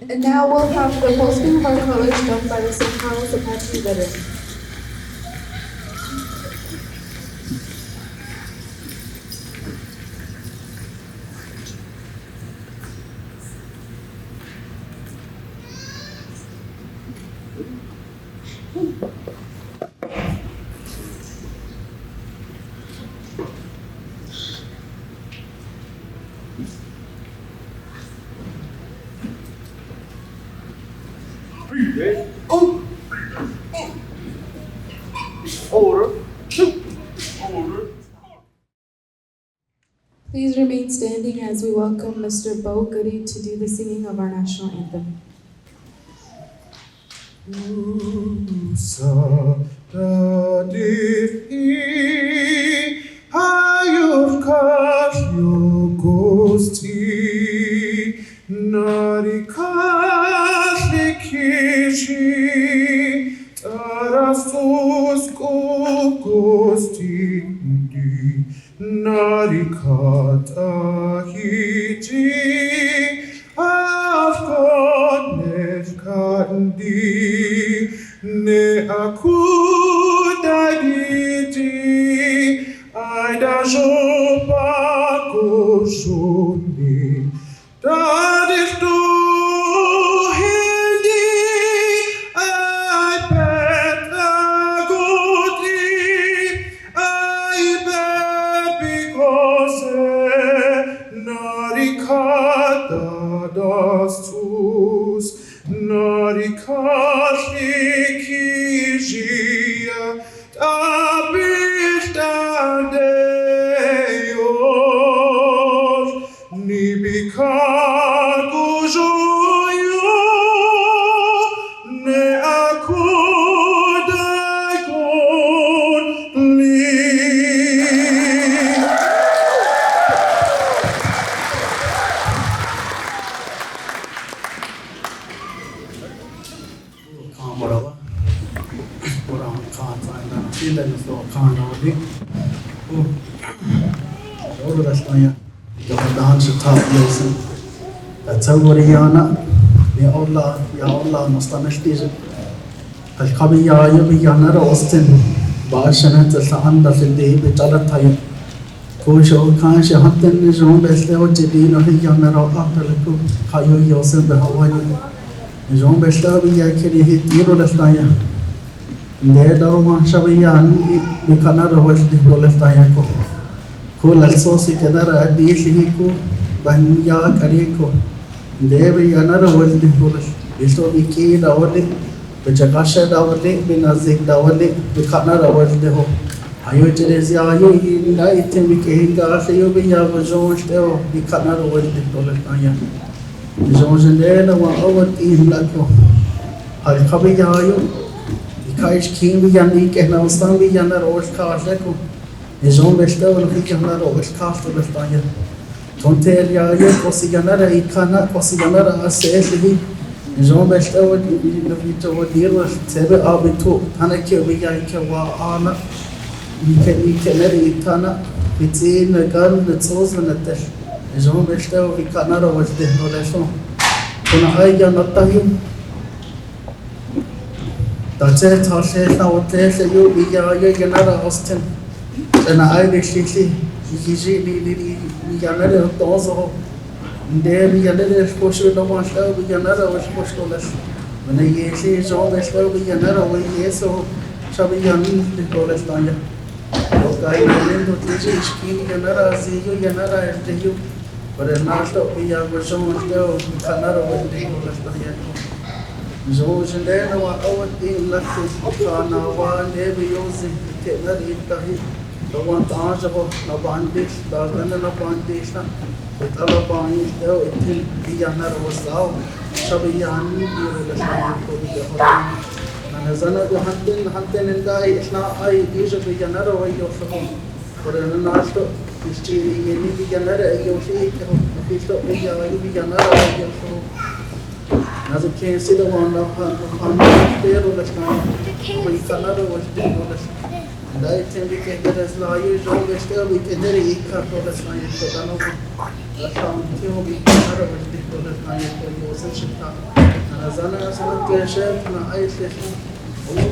And now we'll have the posting of our colors done by the St. Carlos Apache veterans. Please remain standing as we welcome Mr. Bo Goody to do the singing of our national anthem. Narikata hiji afkonet kandi ne akudagiti aida jopa koshuni dadiftu تصوريانا يا الله مستمشتيج القبية يبيانا روستن باشنا تسعنا في اللي بجلتها كوشو كانش حتى نجوم بسلو جديد وهيانا روحة لكو خيو يوسف بهواي نجوم بسلو بيا كري هيتيرو لسلايا نيدارو ما شبيان بكنا روش ديبو لسلايا كو للصوصي كده رأديشي كو بنيا كريكو Deve yanara waldi holish. Isto iki dawali, bechakasha dawali, binazik dawali, bikhanara waldi ho. Ayo cherezi ayo ina item bikehinga ayo biya bajonsh deo bikhanara waldi holish aya. Bajonsh deo wa awat ihlako. Hal khabi ayo. Ikaish king biyani kehna ustan biyana rosh khashako. Bajonsh beshta wal biyana rosh khashto bestaya. Tontelia ye kosiganara ikana kosiganara aseli Jean Beshtaw Vito Dira Sebe Abitu Tanake Viga wa Ana Nikeneri Tana Vitin Gun the Zosen at Desh Jean Beshtaw Vicanara was the relation Kuna Aya Natahim That's it, Tasha Hotel you Viga Yanara Austin and I Shishi Yiji Yanara Dozo There we get it, push with the one show, we get another was push to us. When they see so they slow, we get another way, yes, so shall be young, the college line. Okay, I to teach you, skin, another, see you, another, and you. But at last, we are with so much go, another way, the college line. So, and then I want over the left on our one, every using the hit. The one tangible, no bondage, the bondage, with other bondage, though it will be another was out. So we are new people, and as another hunting and die, it's not I usually another way of the home. But in the last is chilling, you need another, you'll see, if you stop me, you'll be another way of the home. As you can see, the one of there on the sky, we another was there. Dai tembi che da slaio jo veste vi che dere ikka to da slaio to da no da sam ti ho vi ara vesti to da slaio to yo se shita ana zana sana ke shef na ai se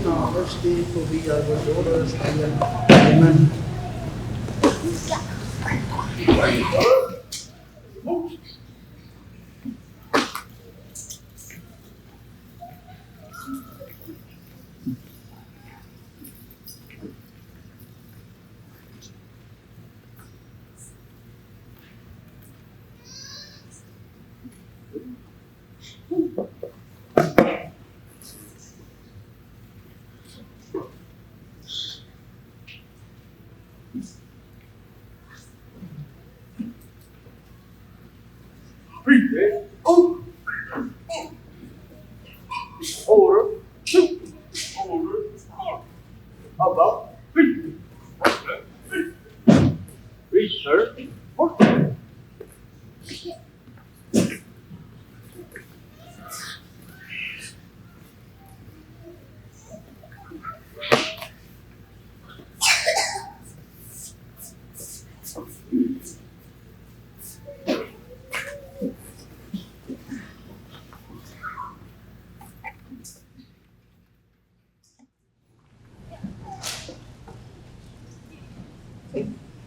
na vesti to vi ya jo da slaio amen.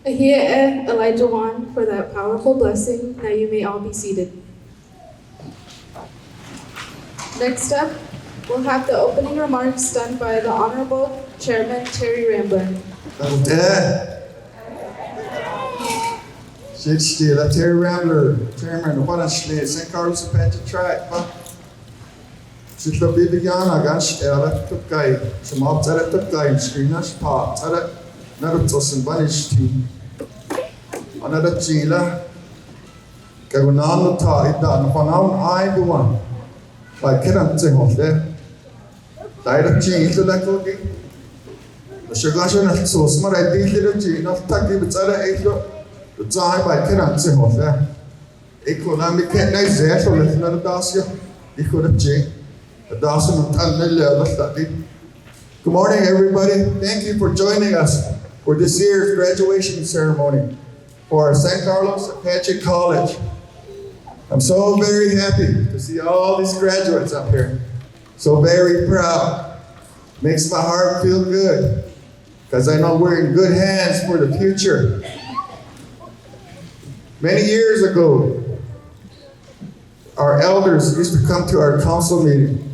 Here, Elijah Wan, for that powerful blessing. Now you may all be seated. Next up, we'll have the opening remarks done by the Honorable Chairman Terry Ramblin. Shit, Terry Rambler, Chairman, what a shit, St. Carlos Apache Track, Sit the baby Yana, Gash, Ella, took guy, some up at the guy, screeners, pop, at it, not a toss and vanish team. Another Chila, Gagunan, the tie, done for now, I do one. Like Kiran Singh there. Died of cheese to that cookie. The sugar so smart, I did little cheese, not tucky, but other eight. The time by Kiran Singh there. Economic nice there, so let's not ask you. He could have changed. The Dawson of Tanilla study. Good morning, everybody. Thank you for joining us for this year's graduation ceremony for St. Carlos Apache College. I'm so very happy to see all these graduates up here. So very proud. Makes my heart feel good because I know we're in good hands for the future. Many years ago, our elders used to come to our council meeting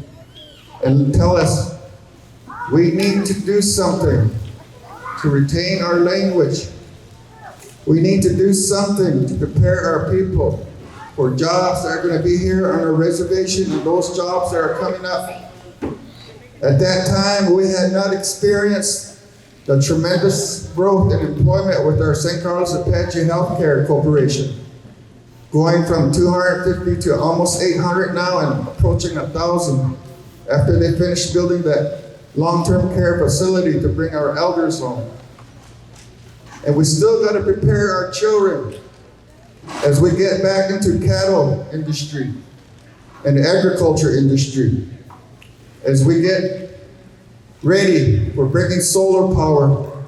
and tell us we need to do something to retain our language. We need to do something to prepare our people for jobs that are going to be here on our reservation and those jobs that are coming up. At that time, we had not experienced the tremendous growth in employment with our St. Carlos Apache Healthcare Corporation, going from 250 to almost 800 now and approaching 1,000 after they finished building that long-term care facility to bring our elders home. And we still got to prepare our children as we get back into cattle industry and agriculture industry, as we get ready for bringing solar power,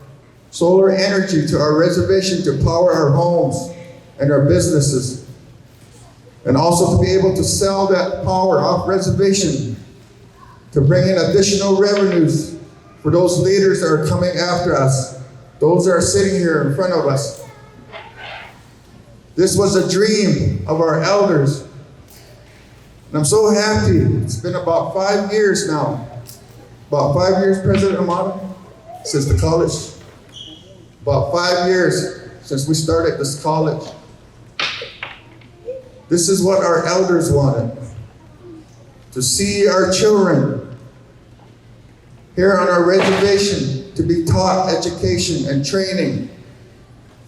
solar energy to our reservation to power our homes and our businesses, and also to be able to sell that power off reservation to bring in additional revenues for those leaders that are coming after us, those that are sitting here in front of us. This was a dream of our elders. And I'm so happy. It's been about 5 years now. About 5 years, President Amado, since the college. About 5 years since we started this college. This is what our elders wanted. To see our children here on our reservation, to be taught education and training,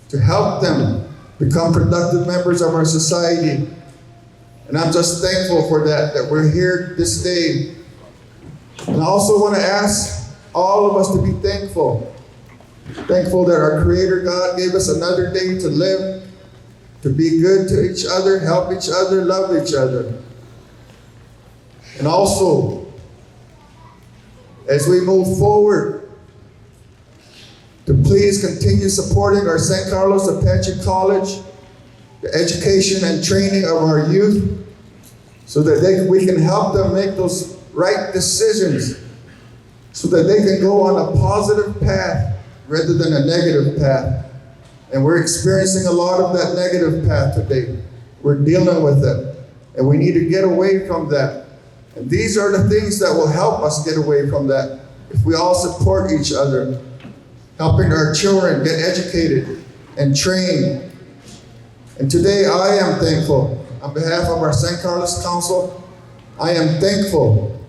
to help them become productive members of our society. And I'm just thankful for that we're here this day. And I also want to ask all of us to be thankful. Thankful that our Creator God gave us another day to live, to be good to each other, help each other, love each other. And also, as we move forward, to please continue supporting our San Carlos Apache College, the education and training of our youth, so that we can help them make those right decisions, so that they can go on a positive path rather than a negative path. And we're experiencing a lot of that negative path today. We're dealing with it, and we need to get away from that. And these are the things that will help us get away from that if we all support each other, helping our children get educated and trained. And today I am thankful, on behalf of our San Carlos Council, I am thankful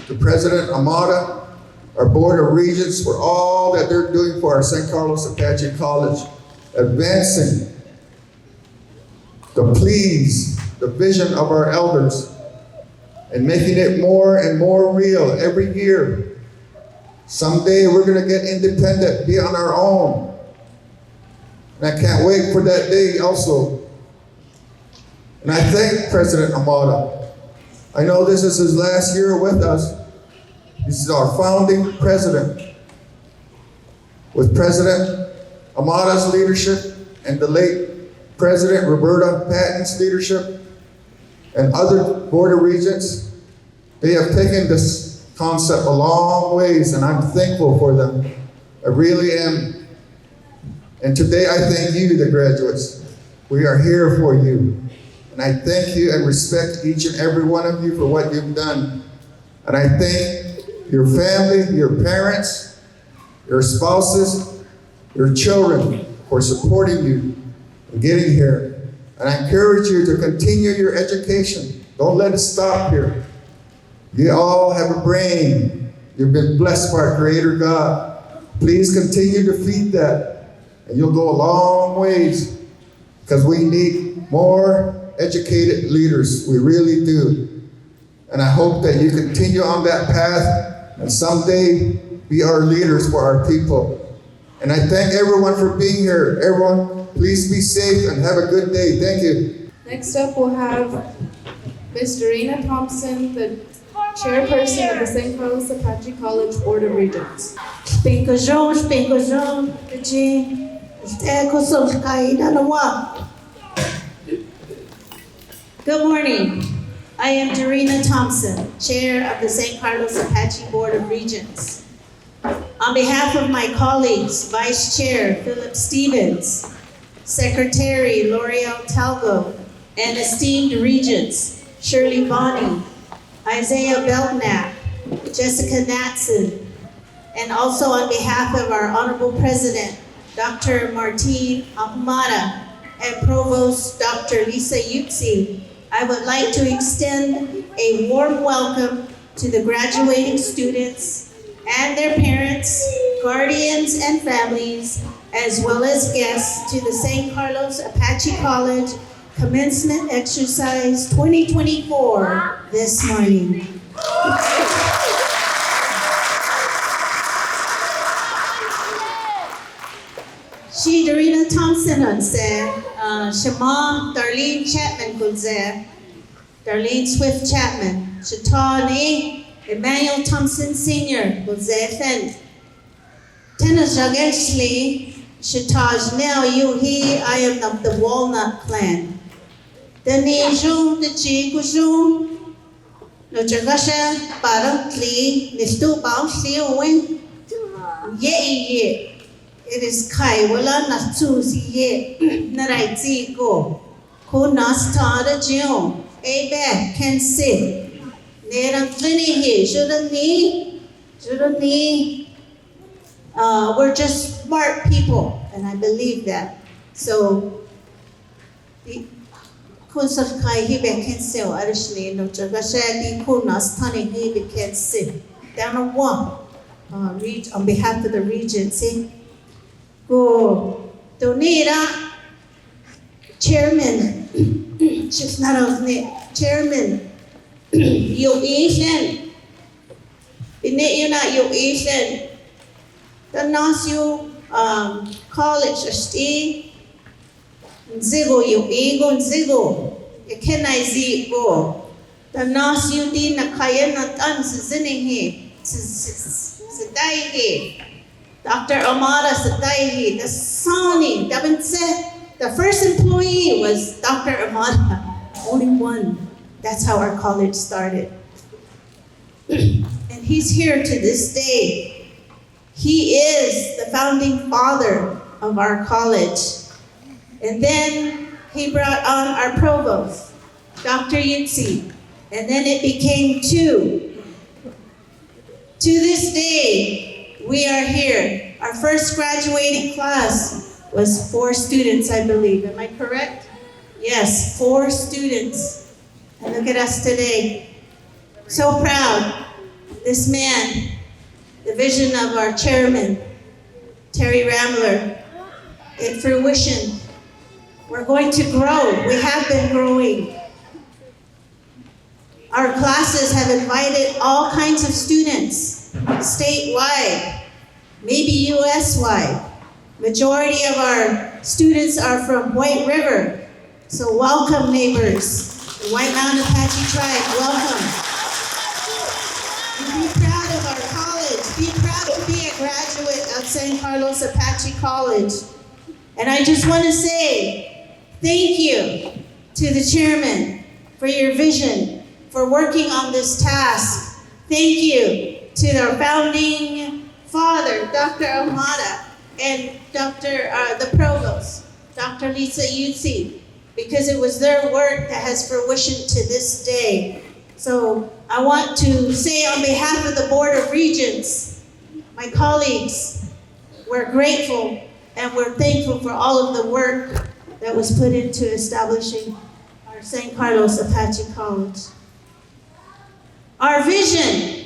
to President Amada, our Board of Regents, for all that they're doing for our San Carlos Apache College, advancing the vision of our elders, and making it more and more real every year. Someday we're going to get independent, be on our own. And I can't wait for that day also. And I thank President Amada. I know this is his last year with us. This is our founding president. With President Amada's leadership and the late President Roberta Patton's leadership and other Board of Regents, they have taken this concept a long ways, and I'm thankful for them. I really am. And today I thank you, the graduates. We are here for you. And I thank you and respect each and every one of you for what you've done. And I thank your family, your parents, your spouses, your children for supporting you and getting here. And I encourage you to continue your education. Don't let it stop here. You all have a brain. You've been blessed by our Creator God. Please continue to feed that, and you'll go a long ways, because we need more educated leaders. We really do. And I hope that you continue on that path and someday be our leaders for our people. And I thank everyone for being here. Everyone, please be safe and have a good day. Thank you. Next up, we'll have Ms. Dorina Thompson, the chairperson of the St. Carlos Apache College Board of Regents. Good morning. I am Dorina Thompson, Chair of the St. Carlos Apache Board of Regents. On behalf of my colleagues, Vice Chair Philip Stevens, Secretary L'Oreal Talgo, and esteemed Regents Shirley Bonney, Isaiah Belknap, Jessica Natson, and also on behalf of our Honorable President, Dr. Martin Ahumada, and Provost Dr. Lisa Yutzi, I would like to extend a warm welcome to the graduating students and their parents, guardians, and families, as well as guests to the St. Carlos Apache College Commencement Exercise 2024 this morning. She Dorina Thompson on said, Shema Darlene Chapman Gulze, Darlene Swift Chapman, Shatani Emmanuel Thompson Sr. Gulze Fent, Tennis Jageshli, Shataj Nel Yuhi, I am of the Walnut Clan. Daniju, the Chikuju, no Jagasha, Parantli, Nistu Bounce, Win, Ye. it is kai wala na tu si ye na rai ti go ko nas ta da jion abe can sit neram training he shouldn't need we're just smart people and I believe that so the kun sat kai he be can sell arishne no chaga shadi ko nas ta ne he be can sit down a one read on behalf of the Regency. Go donate chairman, just not of chairman. You Asian, you not you Asian. The North you college stay. Zigo you ego zigo. You can I see go. The North you di na kaya na tan sizining he. Sadaihi, Dr. Amada Sadaihi, the Sani, the first employee was Dr. Amada, only one. That's how our college started. And he's here to this day. He is the founding father of our college. And then he brought on our provost, Dr. Yutsi, and then it became two. To this day, we are here. Our first graduating class was 4 students, I believe. Am I correct? Yes, 4 students. And look at us today. So proud. This man, the vision of our chairman, Terry Ramler, in fruition. We're going to grow. We have been growing. Our classes have invited all kinds of students, statewide, maybe US-wide. Majority of our students are from White River. So welcome, neighbors. The White Mountain Apache tribe, welcome. And be proud of our college. Be proud to be a graduate of San Carlos Apache College. And I just want to say thank you to the chairman for your vision, for working on this task. Thank you to our founding father, Dr. Amada, and the provost, Dr. Lisa Yutsi, because it was their work that has fruition to this day. So I want to say on behalf of the Board of Regents, my colleagues, we're grateful and we're thankful for all of the work that was put into establishing our San Carlos Apache College. Our vision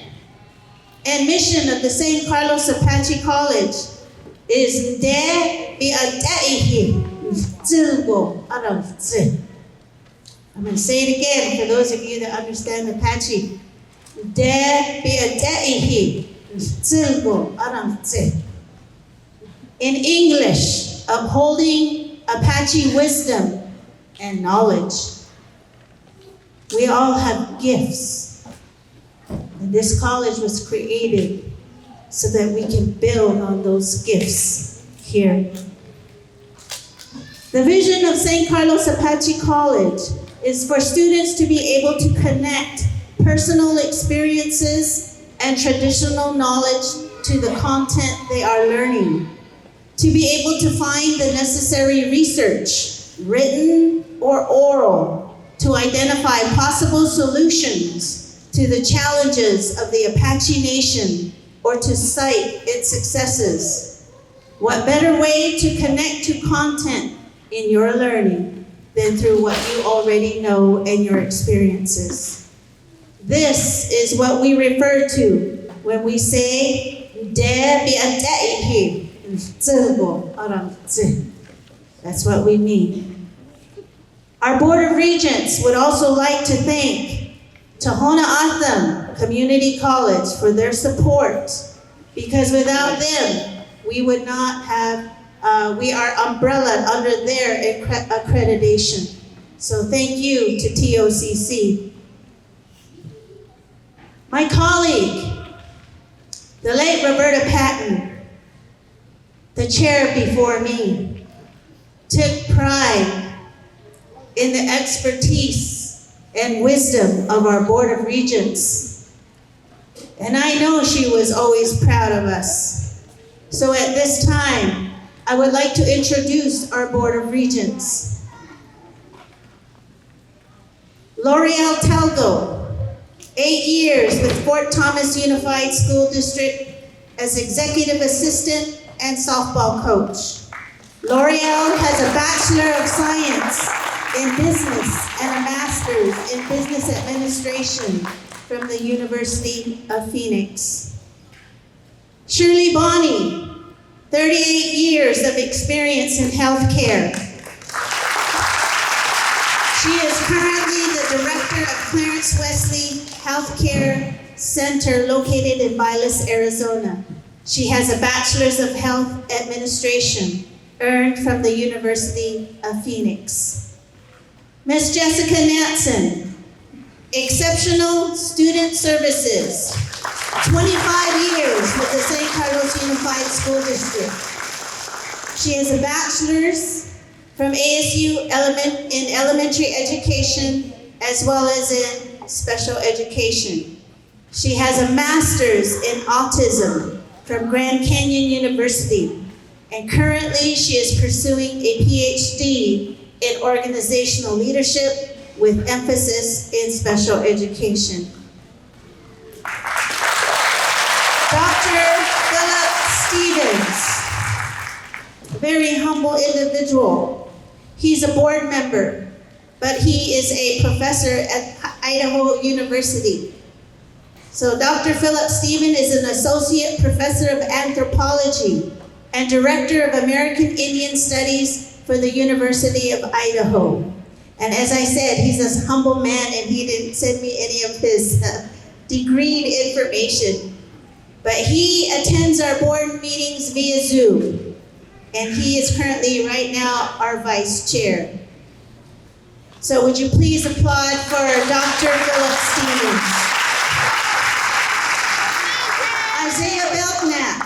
and mission of the San Carlos Apache College is De Bi'adaihi Zilgo Aramzi. I'm going to say it again for those of you that understand Apache. De Bi'adaihi Zilgo Aramzi. In English, upholding Apache wisdom and knowledge. We all have gifts. And this college was created so that we can build on those gifts here. The vision of San Carlos Apache College is for students to be able to connect personal experiences and traditional knowledge to the content they are learning. To be able to find the necessary research, written or oral, to identify possible solutions to the challenges of the Apache Nation or to cite its successes. What better way to connect to content in your learning than through what you already know and your experiences? This is what we refer to when we say, that's what we mean. Our Board of Regents would also like to thank Tohono O'odham Community College for their support, because without them, we would not have, we are umbrellaed under their accreditation. So thank you to TOCC. My colleague, the late Roberta Patton, the chair before me, took pride in the expertise and wisdom of our Board of Regents. And I know she was always proud of us. So at this time, I would like to introduce our Board of Regents. L'Oreal Talgo, 8 years with Fort Thomas Unified School District as Executive Assistant and softball coach. L'Oreal has a Bachelor of Science in Business and a Master's in Business Administration from the University of Phoenix. Shirley Bonney, 38 years of experience in healthcare. She is currently the director of Clarence Wesley Healthcare Center located in Vilas, Arizona. She has a Bachelor's of Health Administration earned from the University of Phoenix. Ms. Jessica Nansen, Exceptional Student Services, 25 years with the St. Carlos Unified School District. She has a Bachelor's from ASU in Elementary Education as well as in Special Education. She has a Master's in Autism from Grand Canyon University, and currently she is pursuing a PhD in Organizational Leadership with emphasis in Special Education. Dr. Philip Stevens, a very humble individual. He's a board member, but he is a professor at Idaho University. So Dr. Philip Stevens is an associate professor of anthropology and director of American Indian Studies for the University of Idaho. And as I said, he's a humble man and he didn't send me any of his degreed information. But he attends our board meetings via Zoom. And he is currently right now our vice chair. So would you please applaud for Dr. Philip Stevens. Isaiah Belknap,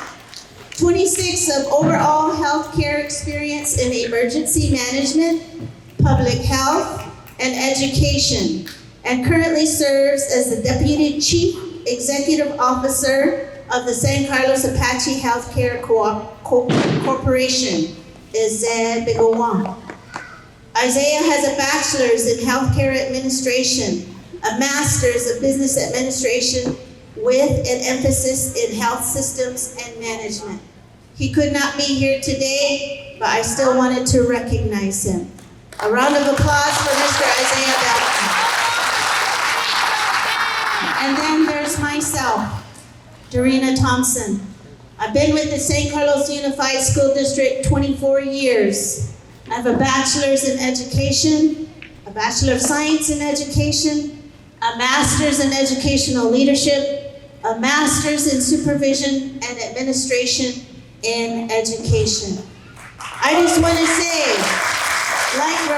26 of overall healthcare experience in emergency management, public health, and education, and currently serves as the Deputy Chief Executive Officer of the San Carlos Apache Healthcare Corporation, Isaiah Bigowan. Isaiah has a Bachelor's in Healthcare Administration, a Master's of Business Administration with an emphasis in health systems and management. He could not be here today, but I still wanted to recognize him. A round of applause for Mr. Isaiah Belknap. And then there's myself, Dorina Thompson. I've been with the St. Carlos Unified School District 24 years. I have a Bachelor's in Education, a Bachelor of Science in Education, a Master's in Educational Leadership, a Master's in Supervision and Administration in Education. I just want to say, like the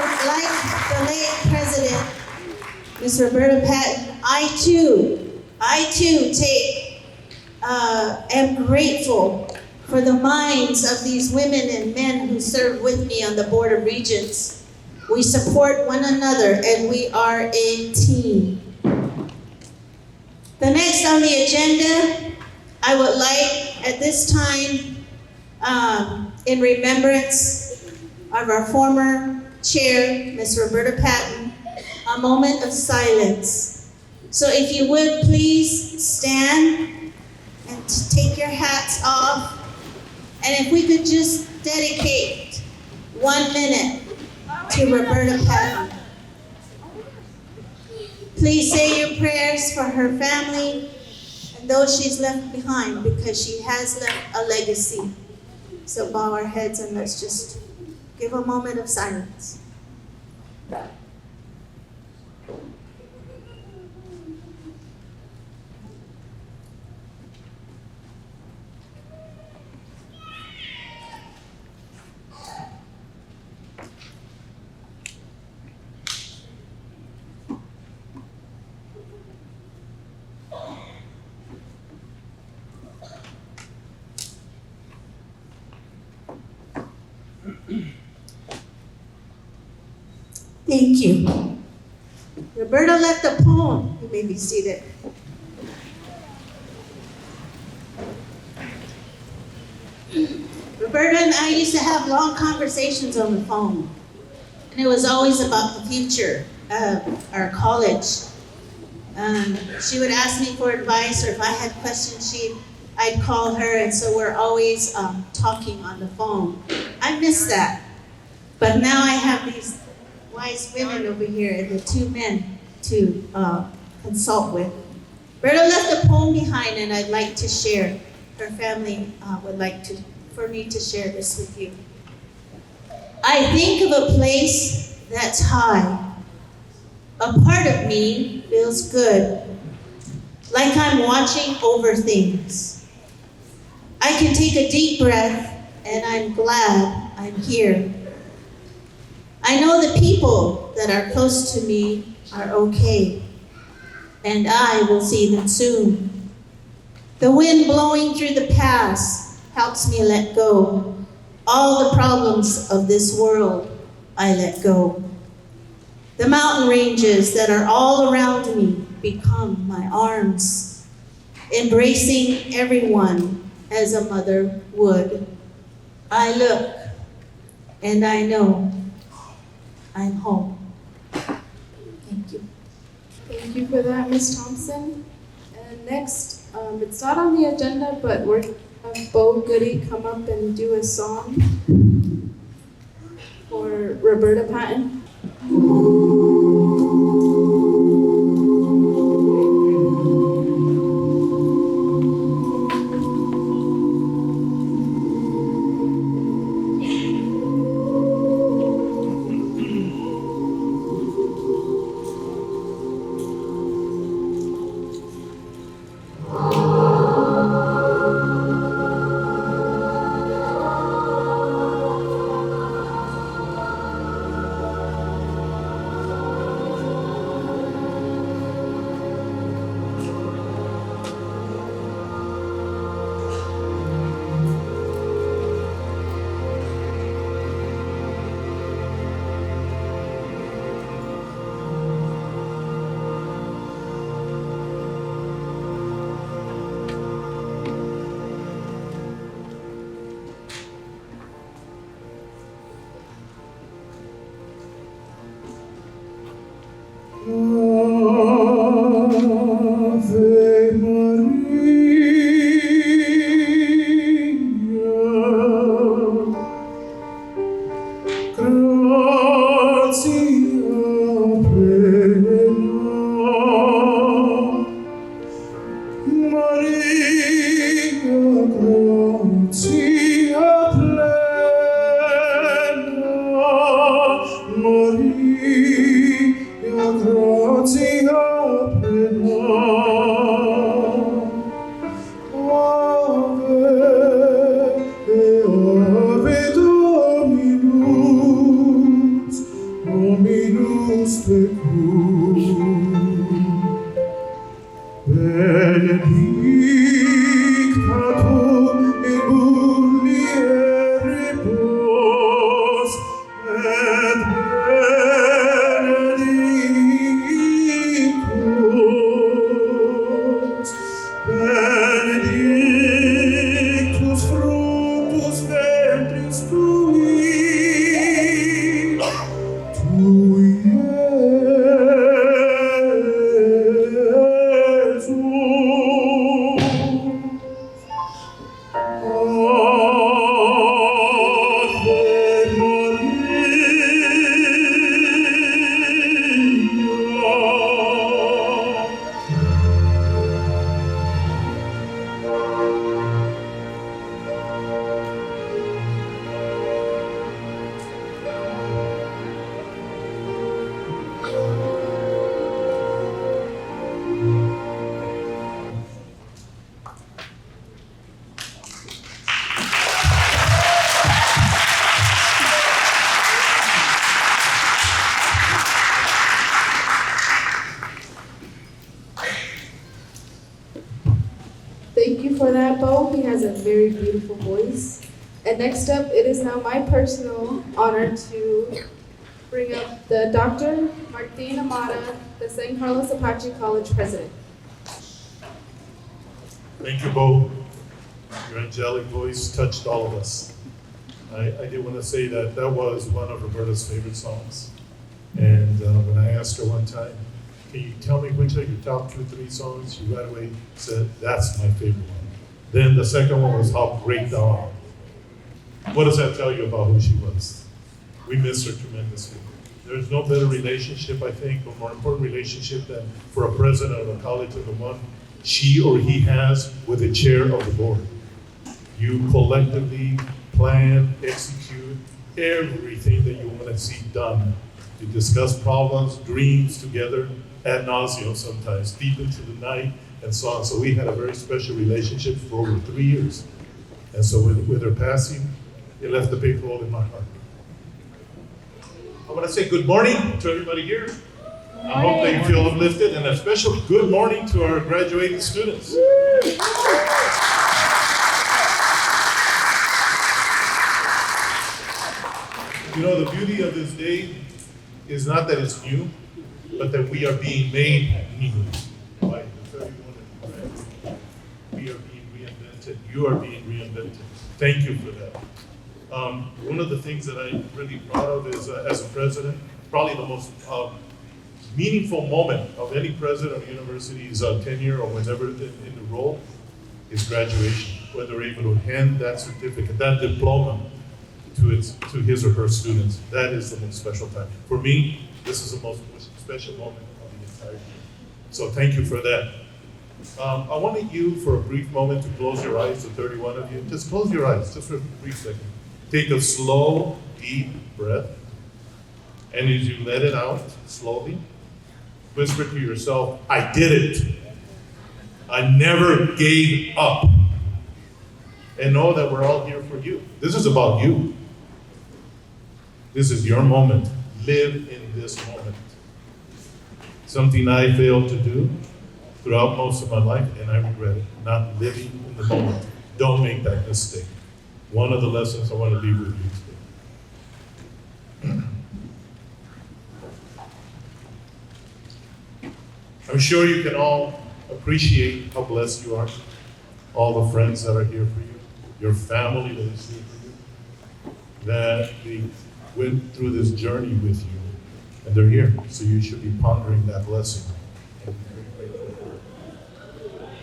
late President, Ms. Roberta Patton, I too am grateful for the minds of these women and men who serve with me on the Board of Regents. We support one another and we are a team. The next on the agenda, I would like at this time, in remembrance of our former chair, Ms. Roberta Patton, a moment of silence. So if you would please stand and take your hats off. And if we could just dedicate 1 minute to Roberta Patton. Please say your prayers for her family and those she's left behind, because she has left a legacy. So bow our heads and let's just give a moment of silence. Thank you. Roberta left a poem. You may be seated. Roberta I used to have long conversations on the phone. And it was always about the future of our college. She would ask me for advice, or if I had questions, I'd call her, and so we're always talking on the phone. I miss that. But now I have these wise women over here and the two men to consult with. Berta left a poem behind, and I'd like to share. Her family would like for me to share this with you. I think of a place that's high. A part of me feels good, like I'm watching over things. I can take a deep breath, and I'm glad I'm here. I know the people that are close to me are okay, and I will see them soon. The wind blowing through the past helps me let go. All the problems of this world, I let go. The mountain ranges that are all around me become my arms, embracing everyone as a mother would. I look, and I know I'm home. Thank you. Thank you for that, Ms. Thompson. And next, it's not on the agenda, but we're going to have Bo Goody come up and do a song for Roberta Patton. Thank you for that, Bo. He has a very beautiful voice. And next up, it is now my personal honor to bring up the Dr. Martin Amata, the San Carlos Apache College president. Thank you, Bo. Your angelic voice touched all of us. I did want to say that that was one of Roberta's favorite songs. And when I asked her one time, can you tell me which are your top 2 or 3 songs? She right away said, that's my favorite one. Then the second one was How Great Thou Art. What does that tell you about who she was? We miss her tremendously. There's no better relationship, I think, or more important relationship than for a president of a college than the one she or he has with the chair of the board. You collectively plan, execute everything that you want to see done. You discuss problems, dreams together, ad nauseum sometimes, deep into the night, and so on. So we had a very special relationship for over 3 years. And so with her passing, it left a big hole in my heart. I want to say good morning to everybody here. I hope that you feel uplifted, and a special good morning to our graduating students. You know, the beauty of this day is not that it's new, but that we are being made new. By the 31 we are being reinvented. You are being reinvented. Thank you for that. One of the things that I'm really proud of is, as a president, probably the most meaningful moment of any president of university's tenure or whenever in the role is graduation, where they're able to hand that certificate, that diploma to his or her students. That is the most special time. For me, this is the most special moment of the entire year. So thank you for that. I wanted you for a brief moment to close your eyes, the 31 of you. Just close your eyes, just for a brief second. Take a slow, deep breath. And as you let it out slowly, whisper to yourself, I did it. I never gave up. And know that we're all here for you. This is about you. This is your moment. Live in this moment. Something I failed to do throughout most of my life, and I regret it, not living in the moment. Don't make that mistake. One of the lessons I want to leave with you today. I'm sure you can all appreciate how blessed you are, all the friends that are here for you, your family that is here for you, that they went through this journey with you, and they're here, so you should be pondering that blessing.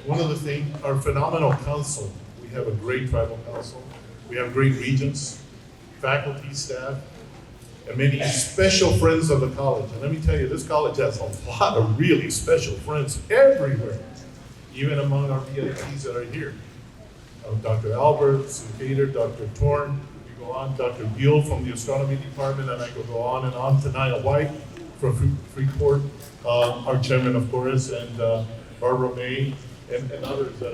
One of the things, our phenomenal council, we have a great tribal council, we have great regents, faculty, staff, and many special friends of the college. And let me tell you, this college has a lot of really special friends everywhere, even among our VIPs that are here. Dr. Albert, Sue Gator, Dr. Torn, we go on, Dr. Gill from the astronomy department, and I could go on and on. Tanaya White from Freeport, our chairman, of course, and Barbara May, and others that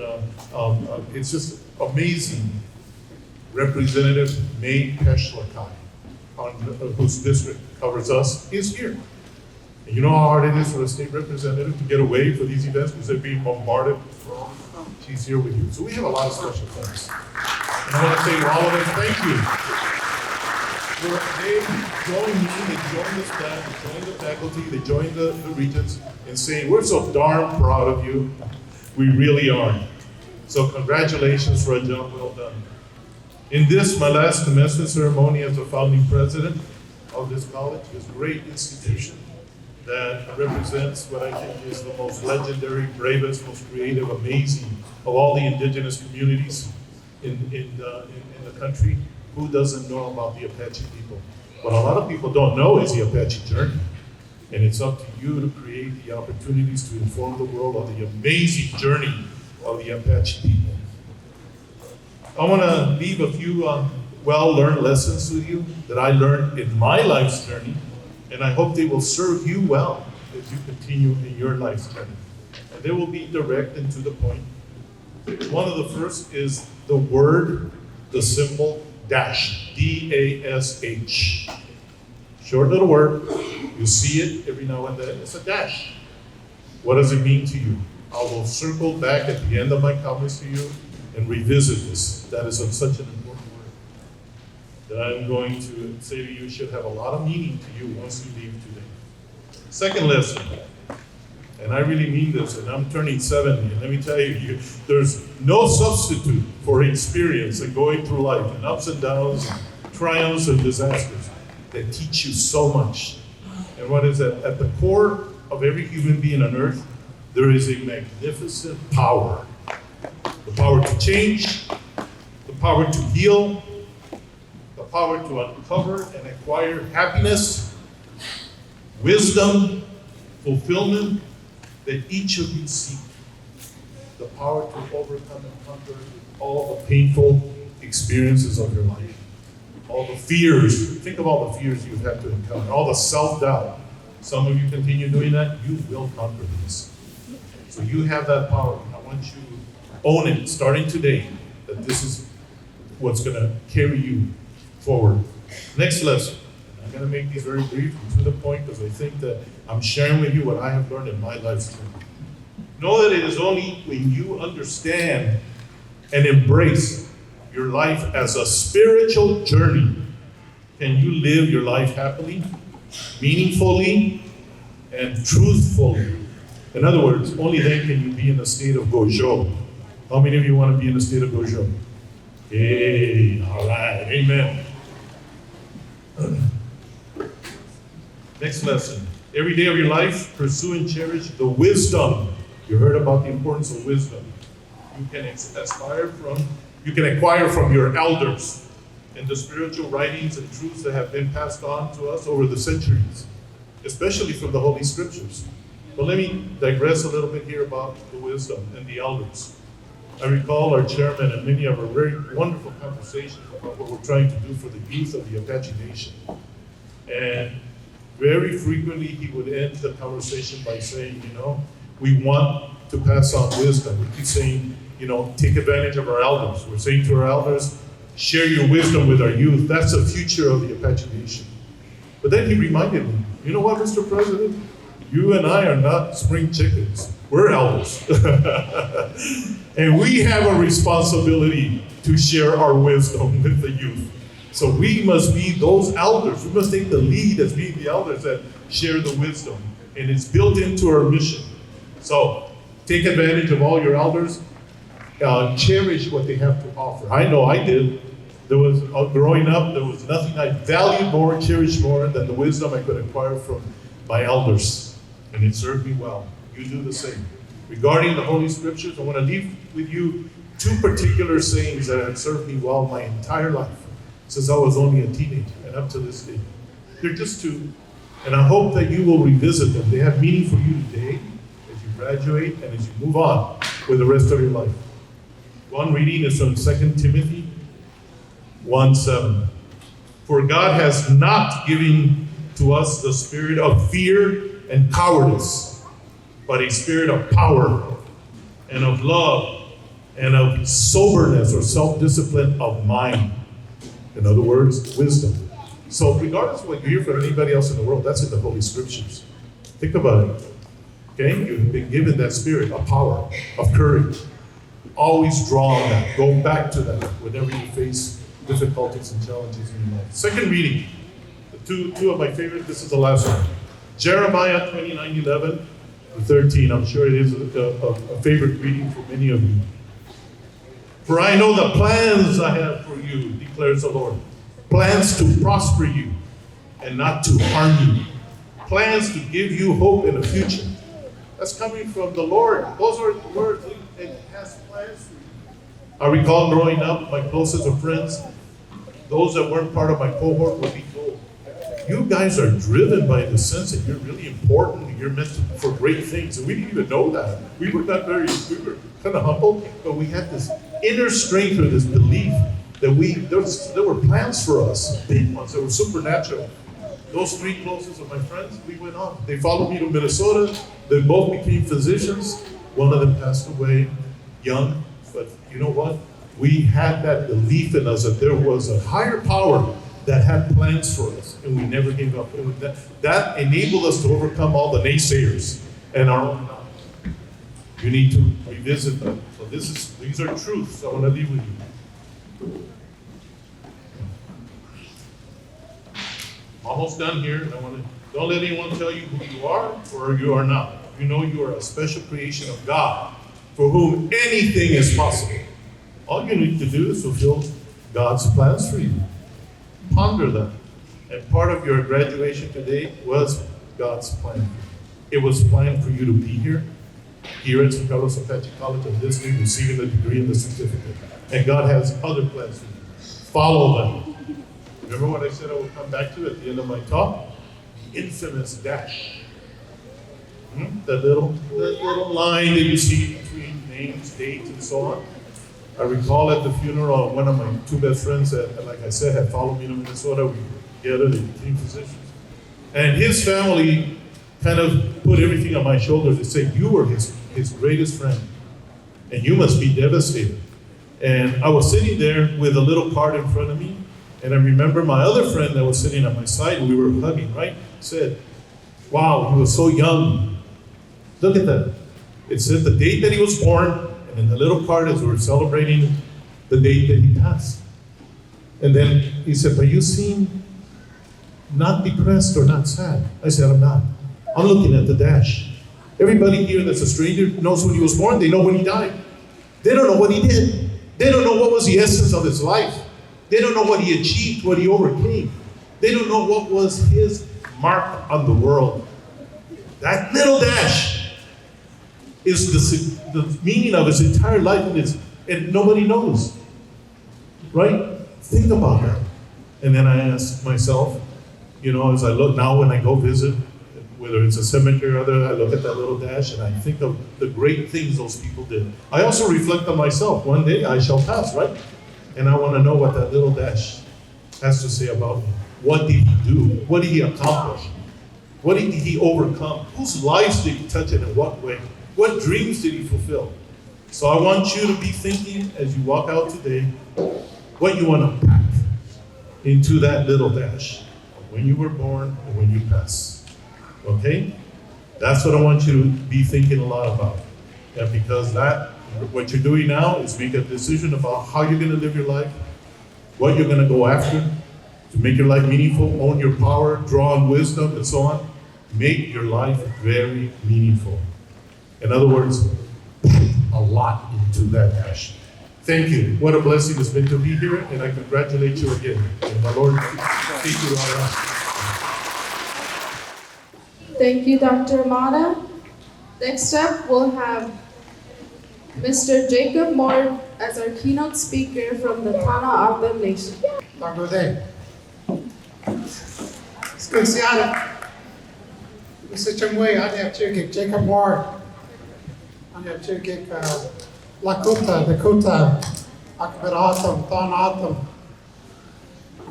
it's just amazing. Representative May Peshlakai, whose district covers us, is here. And you know how hard it is for a state representative to get away for these events because they're being bombarded? She's here with you. So we have a lot of special friends. And I want to say to all of us, thank you. They join me, they join the staff, they join the faculty, they join the regents in saying, we're so darn proud of you. We really are. So congratulations for a job well done. In this, my last commencement ceremony as the founding president of this college, this great institution that represents what I think is the most legendary, bravest, most creative, amazing of all the indigenous communities in the country. Who doesn't know about the Apache people? What a lot of people don't know is the Apache journey. And it's up to you to create the opportunities to inform the world of the amazing journey of the Apache people. I want to leave a few well-learned lessons with you that I learned in my life's journey, and I hope they will serve you well as you continue in your life's journey. And they will be direct and to the point. One of the first is the word, the symbol, dash, D-A-S-H. Short little word. You see it every now and then. It's a dash. What does it mean to you? I will circle back at the end of my comments to you and revisit this. That is such an important word that I'm going to say to you should have a lot of meaning to you once you leave today. Second lesson, and I really mean this, and I'm turning 70, and let me tell you, there's no substitute for experience and going through life and ups and downs, triumphs and disasters that teach you so much. And what is that? At the core of every human being on earth, there is a magnificent power. The power to change, the power to heal, the power to uncover and acquire happiness, wisdom, fulfillment that each of you seek. The power to overcome and conquer all the painful experiences of your life. All the fears, think of all the fears you've had to encounter, all the self-doubt. Some of you continue doing that, you will conquer this. So you have that power. I want you to own it starting today, that this is what's going to carry you forward. Next lesson. I'm going to make these very brief and to the point because I think that I'm sharing with you what I have learned in my lifetime. Know that it is only when you understand and embrace your life as a spiritual journey can you live your life happily, meaningfully, and truthfully. In other words, only then can you be in a state of gojo. How many of you want to be in a state of gojo? Hey, all right, amen. Next lesson. Every day of your life, pursue and cherish the wisdom. You heard about the importance of wisdom. You can acquire from your elders and the spiritual writings and truths that have been passed on to us over the centuries, especially from the Holy Scriptures. But let me digress a little bit here about the wisdom and the elders. I recall our chairman and many of our very wonderful conversations about what we're trying to do for the youth of the Apache Nation. And very frequently he would end the conversation by saying, we want to pass on wisdom. We keep saying, take advantage of our elders. We're saying to our elders, share your wisdom with our youth. That's the future of the Apache Nation. But then he reminded me, you know what, Mr. President? You and I are not spring chickens. We're elders. And we have a responsibility to share our wisdom with the youth. So we must be those elders. We must take the lead as being the elders that share the wisdom. And it's built into our mission. So take advantage of all your elders. Cherish what they have to offer. I know I did. Growing up, there was nothing I valued more, cherished more than the wisdom I could acquire from my elders. And it served me well. You do the same. Regarding the Holy Scriptures, I want to leave with you two particular sayings that have served me well my entire life, since I was only a teenager and up to this day. They're just two, and I hope that you will revisit them. They have meaning for you today as you graduate and as you move on with the rest of your life. One reading is from 2 Timothy 1:7. For God has not given to us the spirit of fear and cowardice, but a spirit of power and of love and of soberness or self-discipline of mind. In other words, wisdom. So regardless of what you hear from anybody else in the world, that's in the Holy Scriptures. Think about it. Okay? You've been given that spirit of power, of courage. Always draw on that. Go back to that whenever you face difficulties and challenges in your life. Second reading. The two of my favorite. This is the last one. Jeremiah 29:11-13. I'm sure it is a favorite reading for many of you. For I know the plans I have for you, declares the Lord. Plans to prosper you and not to harm you. Plans to give you hope in the future. That's coming from the Lord. Those are the words. It has plans for you. I recall growing up, my closest of friends, those that weren't part of my cohort would be told, you guys are driven by the sense that you're really important and you're meant for great things. And we didn't even know that. We were kind of humble, but we had this inner strength or this belief that there were plans for us, big ones that were supernatural. Those three closest of my friends, we went on. They followed me to Minnesota. They both became physicians. One of them passed away young, but you know what? We had that belief in us that there was a higher power that had plans for us, and we never gave up. That enabled us to overcome all the naysayers and our own knowledge. You need to revisit them. So these are truths I want to leave with you. Almost done here. Don't let anyone tell you who you are or you are not. You know you are a special creation of God for whom anything is possible. All you need to do is fulfill God's plans for you. Ponder that. And part of your graduation today was God's plan. It was planned for you to be here at San Carlos Apache College on this day, receiving the degree and the certificate. And God has other plans for you. Follow them. Remember what I said I would come back to at the end of my talk? The infamous dash. The little line that you see between names, dates, and so on. I recall at the funeral of one of my two best friends that, like I said, had followed me to Minnesota. We were together, they became physicians. And his family kind of put everything on my shoulders. They said, you were his greatest friend, and you must be devastated. And I was sitting there with a little card in front of me, and I remember my other friend that was sitting at my side, we were hugging, right? Said, wow, he was so young. Look at that. It said the date that he was born, and in the little card as we were celebrating the date that he passed. And then he said, but you seem not depressed or not sad. I said, I'm not. I'm looking at the dash. Everybody here that's a stranger knows when he was born, they know when he died. They don't know what he did. They don't know what was the essence of his life. They don't know what he achieved, what he overcame. They don't know what was his mark on the world. That little dash is the meaning of his entire life, and nobody knows. Right? Think about that. And then I ask myself, as I look now when I go visit, whether it's a cemetery or other, I look at that little dash and I think of the great things those people did. I also reflect on myself. One day I shall pass, right? And I want to know what that little dash has to say about me. What did he do? What did he accomplish? What did he overcome? Whose lives did he touch and in what way? What dreams did he fulfill? So I want you to be thinking as you walk out today, what you want to pack into that little dash. When you were born and when you pass. Okay? That's what I want you to be thinking a lot about. And because what you're doing now is make a decision about how you're going to live your life, what you're going to go after, to make your life meaningful, own your power, draw on wisdom, and so on. Make your life very meaningful. In other words, put a lot into that dash. Thank you. What a blessing it's been to be here, and I congratulate you again. And my Lord, thank you all right. Thank you, Dr. Amata. Next up, we'll have Mr. Jacob Moore as our keynote speaker from the Tana Atam Nation. Dr. Day. It's good to see you. Mr. Chungwei, I have Jacob Moore. I have Lakota, Dakota, Akbar Atam, Tana Atam.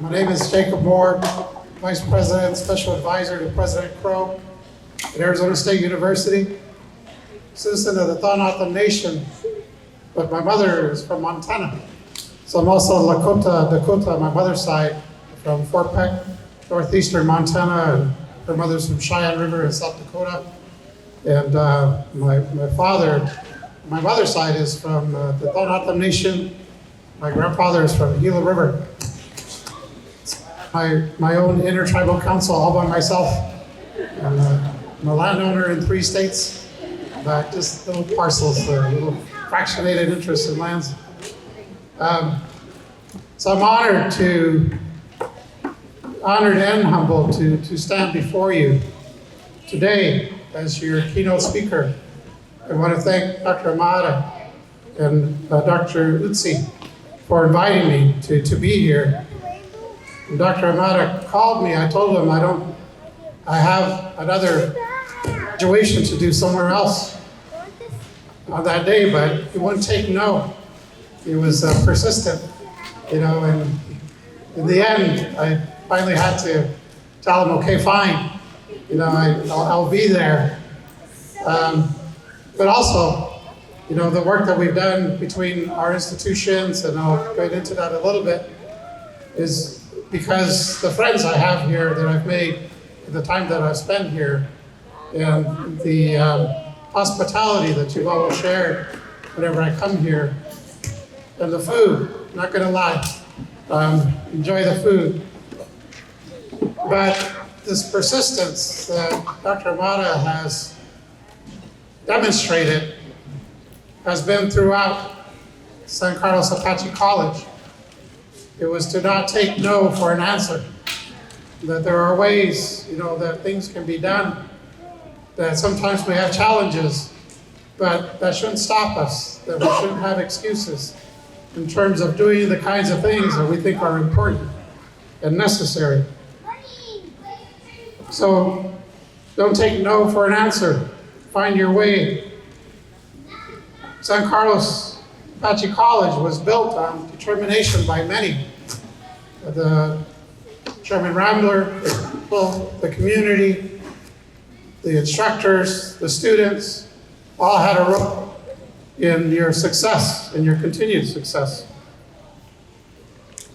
My name is Jacob Moore, Vice President, Special Advisor to President Crow at Arizona State University, citizen of the Tana Nation, but my mother is from Montana. So I'm also Lakota, Dakota on my mother's side, from Fort Peck, northeastern Montana, and her mother's from Cheyenne River in South Dakota. And my mother's side is from the Tana Nation. My grandfather is from the Gila River. My own intertribal council all by myself. I'm a landowner in 3 states, but just little parcels, little fractionated interests in lands. So I'm honored and humbled to stand before you today as your keynote speaker. I want to thank Dr. Amata and Dr. Utsi for inviting me to be here. When Dr. Amata called me, I told him I have another graduation to do somewhere else on that day, but he wouldn't take no. He was persistent, and in the end, I finally had to tell him, okay, fine, I'll be there. But also, the work that we've done between our institutions, and I'll get into that a little bit, is because the friends I have here that I've made in the time that I've spent here, and the hospitality that you've always shared whenever I come here, and the food, not gonna lie, enjoy the food. But this persistence that Dr. Amata has demonstrated has been throughout San Carlos Apache College. It was to not take no for an answer. That there are ways, that things can be done. That sometimes we have challenges, but that shouldn't stop us. That we shouldn't have excuses in terms of doing the kinds of things that we think are important and necessary. So don't take no for an answer. Find your way. San Carlos Apache College was built on determination by many. The Chairman Rambler, the community, the instructors, the students, all had a role in your success, in your continued success.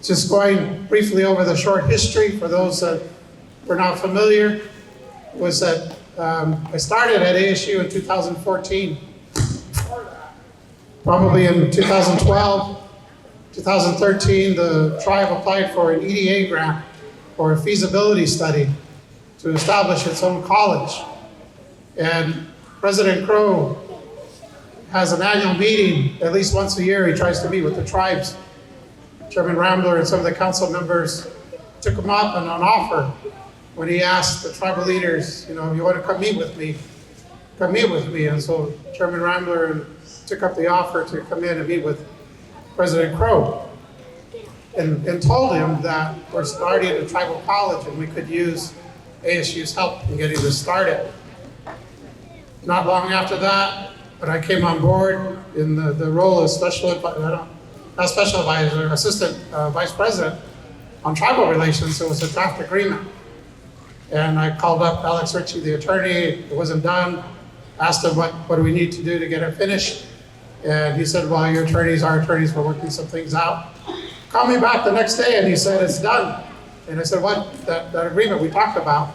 Just going briefly over the short history for those that were not familiar, was that I started at ASU in 2014. Probably in 2012, 2013, the tribe applied for an EDA grant for a feasibility study to establish its own college. And President Crow has an annual meeting, at least once a year. He tries to meet with the tribes. Chairman Rambler and some of the council members took him up on an offer when he asked the tribal leaders, if you want to come meet with me, come meet with me. And so Chairman Rambler took up the offer to come in and meet with President Crow and told him that we're starting a tribal college and we could use ASU's help in getting this started. Not long after that, when I came on board in the role of assistant vice president on tribal relations, it was a draft agreement. And I called up Alex Ritchie, the attorney. It wasn't done. Asked him what do we need to do to get it finished. And he said, well, your attorneys, our attorneys, were working some things out. Called me back the next day and he said, it's done. And I said, what? That agreement we talked about.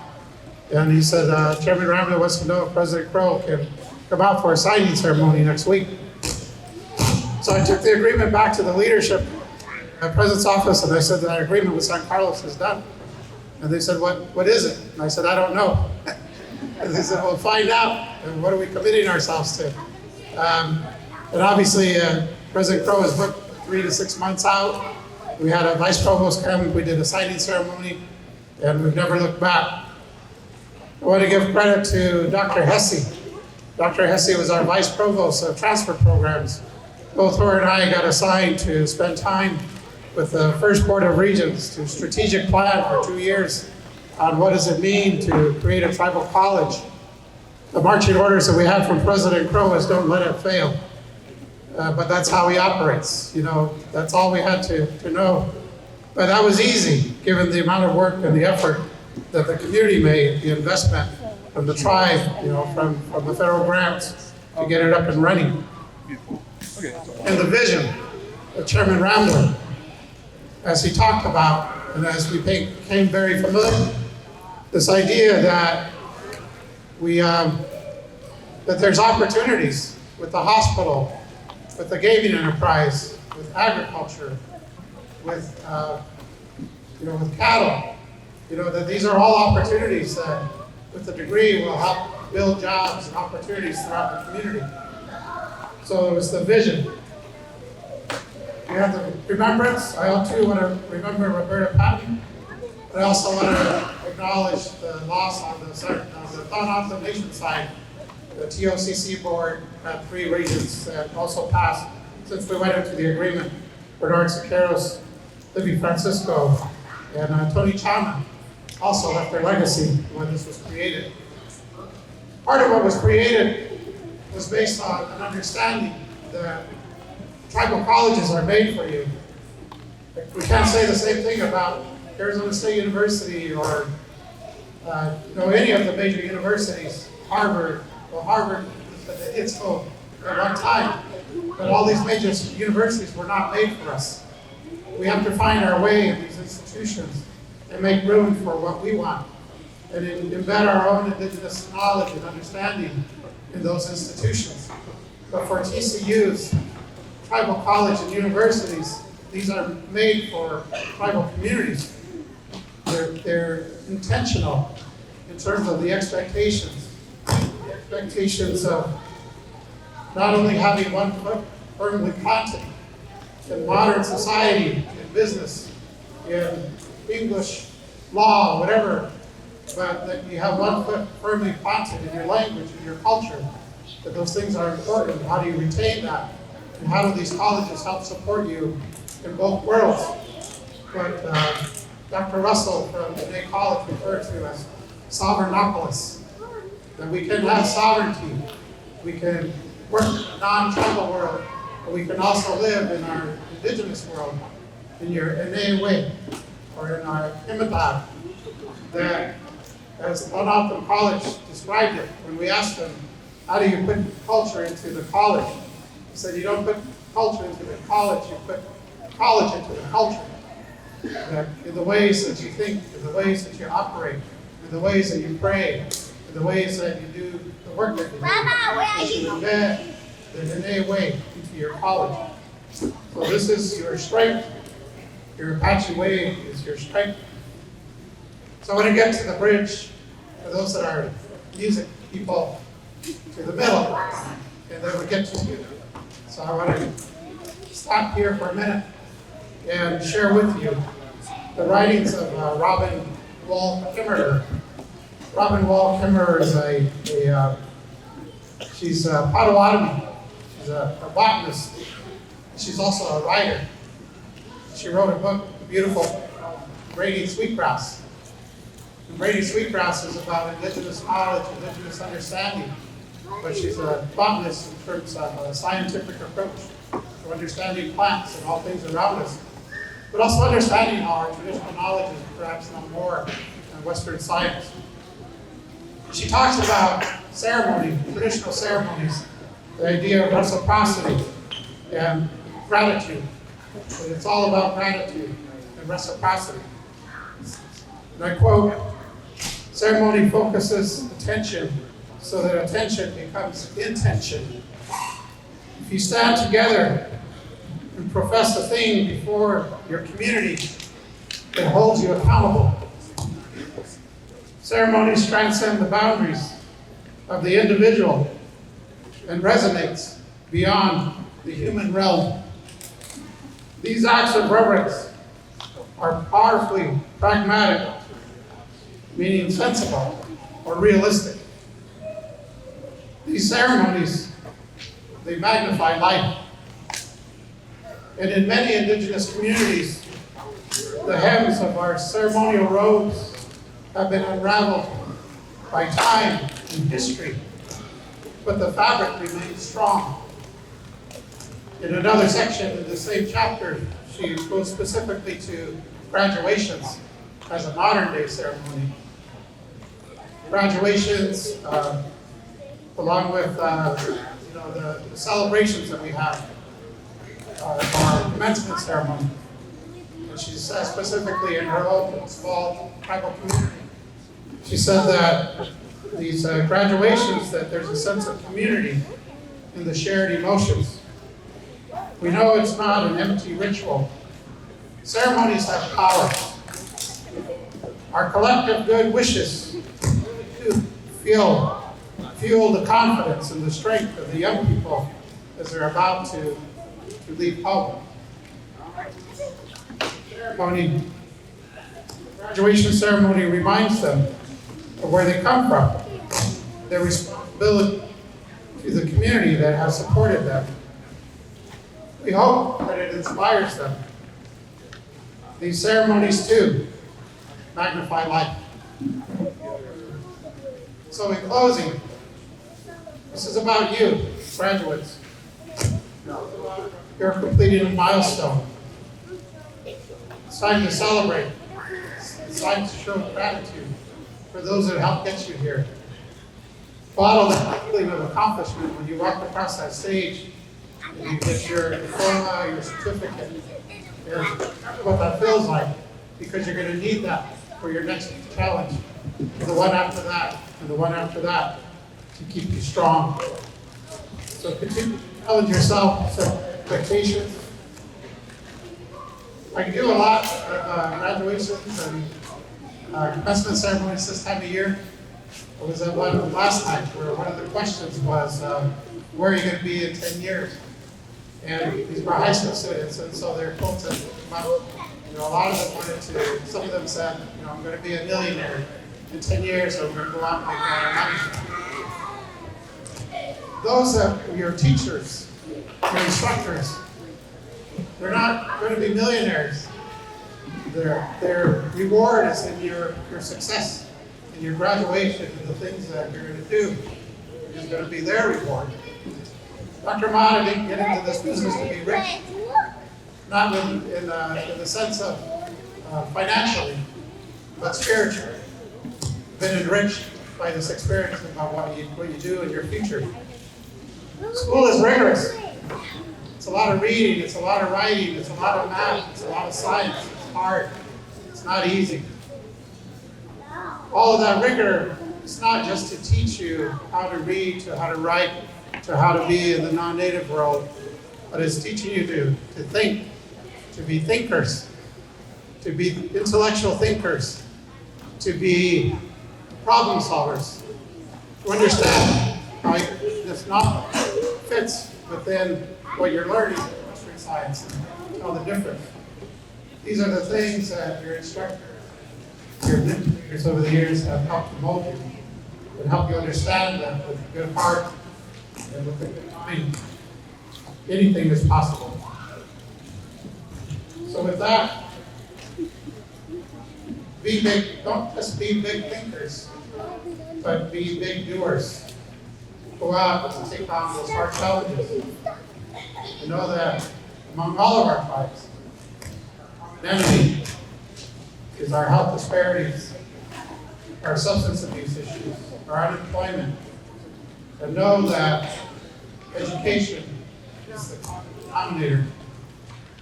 And he said, Chairman Rambler wants to know if President Crow can come out for a signing ceremony next week. So I took the agreement back to the leadership at President's office and I said that agreement with San Carlos is done. And they said, what is it? And I said, I don't know. And they said, well, find out. And what are we committing ourselves to? And obviously, President Crow has booked 3 to 6 months out. We had a vice provost come, we did a signing ceremony, and we've never looked back. I want to give credit to Dr. Hesse. Dr. Hesse was our vice provost of transfer programs. Both her and I got assigned to spend time with the First Board of Regents to strategic plan for 2 years on what does it mean to create a tribal college. The marching orders that we had from President Crow is don't let it fail. But that's how he operates. That's all we had to know. But that was easy, given the amount of work and the effort that the community made, the investment from the tribe, from the federal grants to get it up and running. And the vision of Chairman Rambler, as he talked about, and as we became very familiar, this idea that that there's opportunities with the hospital, with the gaming enterprise, with agriculture, with with cattle, that these are all opportunities that, with the degree, will help build jobs and opportunities throughout the community. So it was the vision. We have the remembrance. I too want to remember Roberta Patton, but I also want to acknowledge the loss on the Thon Nation side. The TOCC board had 3 regents that also passed since we went into the agreement. Bernard Siqueiros, Libby Francisco, and Tony Chana also left their legacy when this was created. Part of what was created was based on an understanding that tribal colleges are made for you. We can't say the same thing about Arizona State University or any of the major universities, Harvard. Well, Harvard hit its goal at one time, but all these major universities were not made for us. We have to find our way in these institutions and make room for what we want and embed our own indigenous knowledge and understanding in those institutions. But for TCUs, tribal college and universities, these are made for tribal communities. They're intentional in terms of the expectations. The expectations of not only having one foot firmly planted in modern society, in business, in English, law, whatever, but that you have one foot firmly planted in your language and your culture, that those things are important. How do you retain that? And how do these colleges help support you in both worlds? What Dr. Russell from Diné College referred to as sovereignopolis. That we can have sovereignty. We can work in a non-tribal world, but we can also live in our indigenous world, in your Ine way, or in our Imadag. That, as Onalton College described it, when we asked them, how do you put culture into the college? He said, you don't put culture into the college, you put college into the culture. That in the ways that you think, in the ways that you operate, in the ways that you pray, in the ways that you do the work that you do, that you embed the Diné way into your college. So this is your strength. Your Apache way is your strength. So I want to get to the bridge for those that are music people to the middle, and then we get to you. So I want to stop here for a minute and share with you the writings of Robin Wall Kimmerer. Robin Wall Kimmerer is she's a Potawatomi. She's a botanist. She's also a writer. She wrote a book, beautiful, Braiding Sweetgrass. And Braiding Sweetgrass is about indigenous knowledge, indigenous understanding. But she's a botanist in terms of a scientific approach to understanding plants and all things around us, but also understanding how our traditional knowledge is perhaps no more than Western science. She talks about ceremony, traditional ceremonies, the idea of reciprocity and gratitude. But it's all about gratitude and reciprocity. And I quote, ceremony focuses attention so that attention becomes intention. If you stand together and profess a thing before your community, it holds you accountable. Ceremonies transcend the boundaries of the individual and resonates beyond the human realm. These acts of reverence are powerfully pragmatic, meaning sensible or realistic. These ceremonies, they magnify life. And in many indigenous communities, the hems of our ceremonial robes have been unraveled by time and history, but the fabric remains strong. In another section in the same chapter, she goes specifically to graduations as a modern day ceremony. Graduations, along with the celebrations that we have, our commencement ceremony. And she says specifically in her own small tribal community, she said that these graduations, that there's a sense of community in the shared emotions. We know it's not an empty ritual. Ceremonies have power. Our collective good wishes to fuel the confidence and the strength of the young people as they're about to leave home. Graduation ceremony reminds them of where they come from, their responsibility to the community that has supported them. We hope that it inspires them. These ceremonies too magnify life. So in closing, this is about you, graduates. You're completing a milestone. It's time to celebrate. It's time to show gratitude for those that helped get you here. Bottle that feeling of accomplishment when you walk across that stage and you get your diploma, your certificate. Remember what that feels like, because you're going to need that for your next challenge, the one after that, and the one after that, to keep you strong. So continue to challenge yourself, set expectations. I do a lot of graduations and commencement ceremonies this time of year. I was at one last night where one of the questions was, where are you going to be in 10 years? And these were high school students, and so their quotes had come up. A lot of them wanted to, some of them said, I'm going to be a millionaire in 10 years, or I'm going to go out and make a lot of money. Those that are your teachers, your instructors, they're not going to be millionaires. Their reward is in your success, in your graduation, and the things that you're going to do is going to be their reward. Dr. Amada didn't get into this business to be rich, not in the sense of financially, but spiritually. Been enriched by this experience about what you do in your future. School is rigorous. It's a lot of reading, it's a lot of writing, it's a lot of math, it's a lot of science. It's hard. It's not easy. All of that rigor is not just to teach you how to read, to how to write, to how to be in the non-native world, but it's teaching you to think, to be thinkers, to be intellectual thinkers, to be problem solvers, to understand how this not fits within what you're learning in history science and tell the difference. These are the things that your instructor, your administrators over the years have helped to mold you and help you understand that with a good heart and with a good mind, anything is possible. So with that, be big, don't just be big thinkers, but be big doers. Go out and take on those hard challenges. And know that among all of our tribes, the enemy is our health disparities, our substance abuse issues, our unemployment. And know that education is the common denominator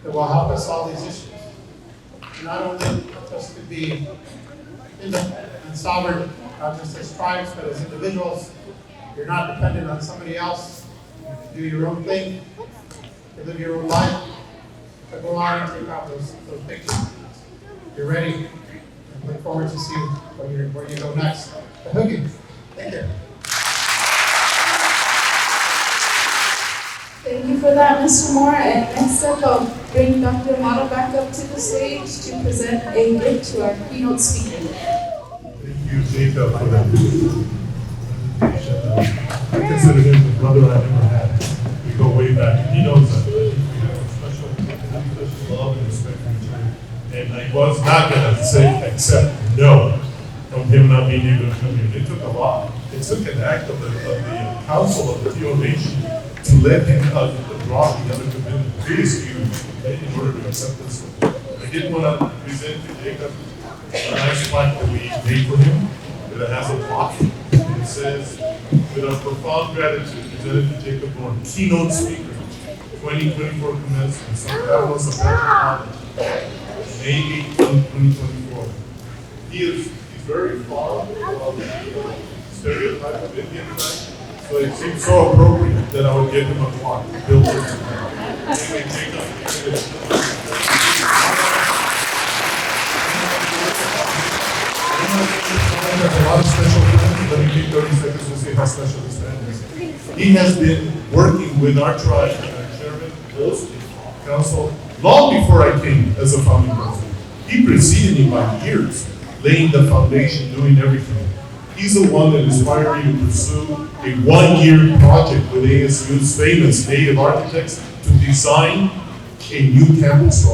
that will help us solve these issues. Not only just to be independent and sovereign, not just as tribes, but as individuals. You're not dependent on somebody else. You can do your own thing, you live your own life, but go on and take out those big things. You're ready. I look forward to seeing where you go next. The hooking. Thank you. Thank you for that, Mr. Moore. And next up, I'll bring Dr. Amada back up to the stage to present a gift to our keynote speaker. Thank you, Jacob, for that presentation. I consider him the brother I never had. We go way back. He knows that. I think we have a special love and respect for each other. And I was not going to say accept no from him not being able to come here. It took a lot. It took an act of the council of the TO Nation to let him drop the other commitment. It is huge in order to accept this. I did want to present to Jacob a nice plaque that we made for him that has a clock. It says, with our profound gratitude presented to Jacob Bourne, keynote speaker, 2024 commencement, San Carlos Apache College, May 18, 2024. He's very far from the stereotype of Indian tribe, so it seems so appropriate that I would give him a clock to build this. Anyway, Jacob, a lot of special friends. Let me take 30 seconds to say how special this man is. He has been working with our tribe and our chairman, host, council, long before I came as a founding president. He preceded me by years, laying the foundation, doing everything. He's the one that inspired me to pursue a one-year project with ASU's famous native architects to design a new campus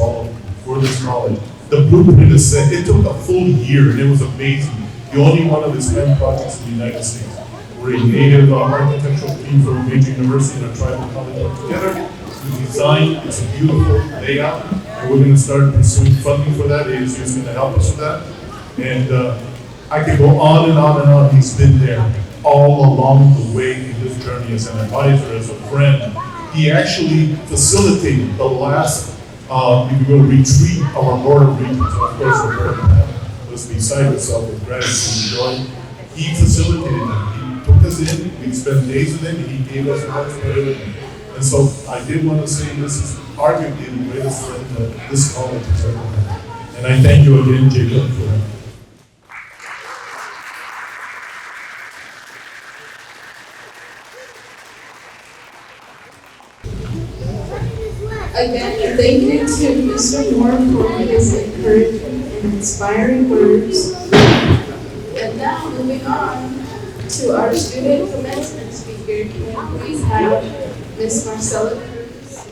for this college. The blueprint is set. It took a full year, and it was amazing. The only one of its kind projects in the United States. We're a native architectural team from a major university and a tribal college put together to design. It's a beautiful layout, and we're going to start pursuing funding for that. ASU is going to help us with that. And I could go on and on and on. He's been there all along the way in this journey as an advisor, as a friend. He actually facilitated the last retreat of our board of regents. Of course, the board was beside itself with gratitude and joy. He facilitated that. He took us in, we spent days with him, he gave us much for everything. And so I did want to say this is arguably the greatest friend that this college has ever had. And I thank you again, Jacob, for that. Again, thank you to Mr. Moore for his encouraging and inspiring words. And now, moving on to our student commencement speaker, can we please have Miss Marcella Cruz.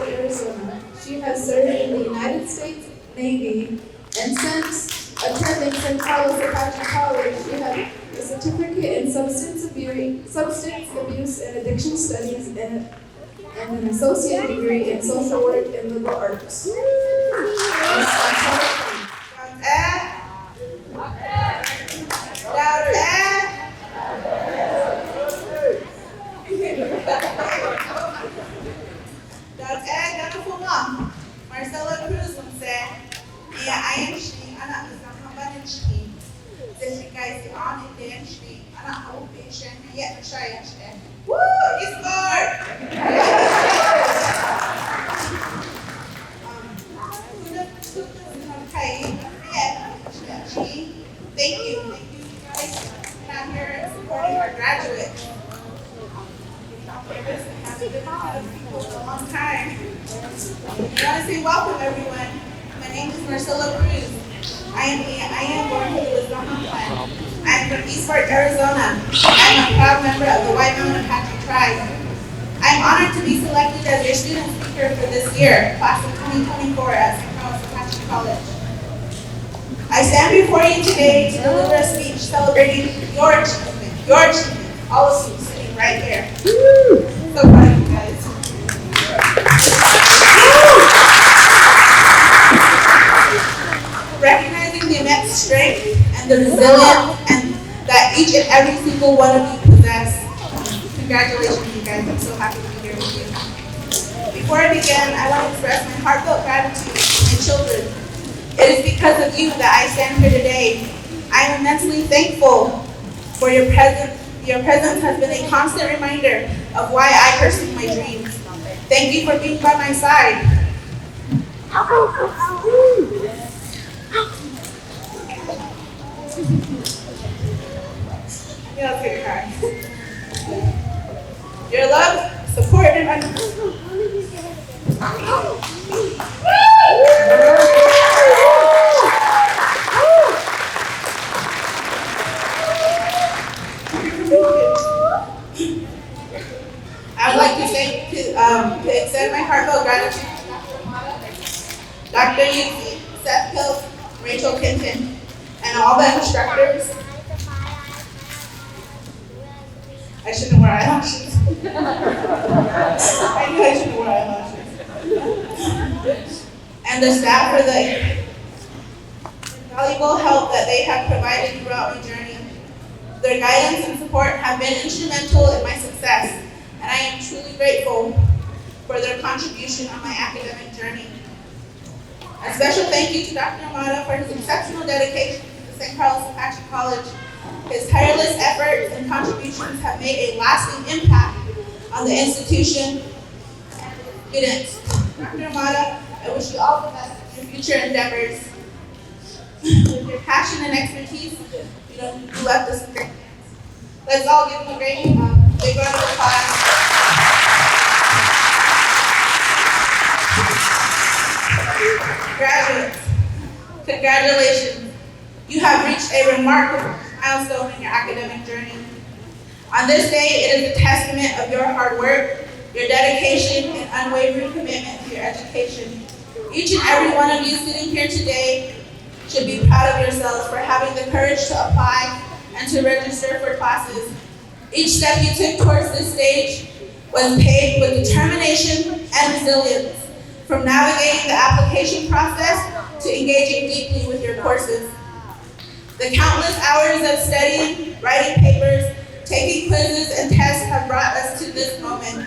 Arizona. She has served in the United States Navy, and since attending San Carlos Apache College, she has a certificate in substance abuse and addiction studies and an associate degree in social work and liberal arts. Marcella Cruz said, I am she, anak isang kabanan she. This guys on it then she, anak ako patient, yet siya she. Woo! It's good! Thank you guys out here supporting our graduates. Haven't been out of people for a long time. I want to say welcome, everyone. My name is Marcella Cruz. I am born to the Wisdom Clan. I'm from Eastport, Arizona. I'm a proud member of the White Mountain Apache tribe. I'm honored to be selected as your student speaker for this year, class of 2024 at San Carlos Apache College. I stand before you today to deliver a speech celebrating your achievement, all of you sitting right here. So proud of you guys. Recognizing the immense strength and the resilience and that each and every single one of you possess. Congratulations, you guys. I'm so happy to be here with you. Before I begin, I want to express my heartfelt gratitude to my children. It is because of you that I stand here today. I am immensely thankful for your presence. Your presence has been a constant reminder of why I pursue my dreams. Thank you for being by my side. Yeah, I'll take a card. Your love, support, and understanding. I would like to extend my heartfelt gratitude to Dr. Yuki, Seth Hill, Rachel Kinton, and all the instructors. I shouldn't wear eyelashes. I knew I shouldn't wear eyelashes. And the staff for the valuable help that they have provided throughout my journey. Their guidance and support have been instrumental in my success, and I am truly grateful for their contribution on my academic journey. A special thank you to Dr. Amada for his exceptional dedication to the San Carlos Apache College. His tireless efforts and contributions have made a lasting impact on the institution and its students. Dr. Amada, I wish you all the best in your future endeavors. With your passion and expertise, you left us in great hands. Let's all give him a great big round of applause. Graduates, congratulations. You have reached a remarkable milestone in your academic journey. On this day, it is a testament of your hard work, your dedication, and unwavering commitment to your education. Each and every one of you sitting here today should be proud of yourselves for having the courage to apply and to register for classes. Each step you took towards this stage was paved with determination and resilience, from navigating the application process to engaging deeply with your courses. The countless hours of studying, writing papers, taking quizzes, and tests have brought us to this moment.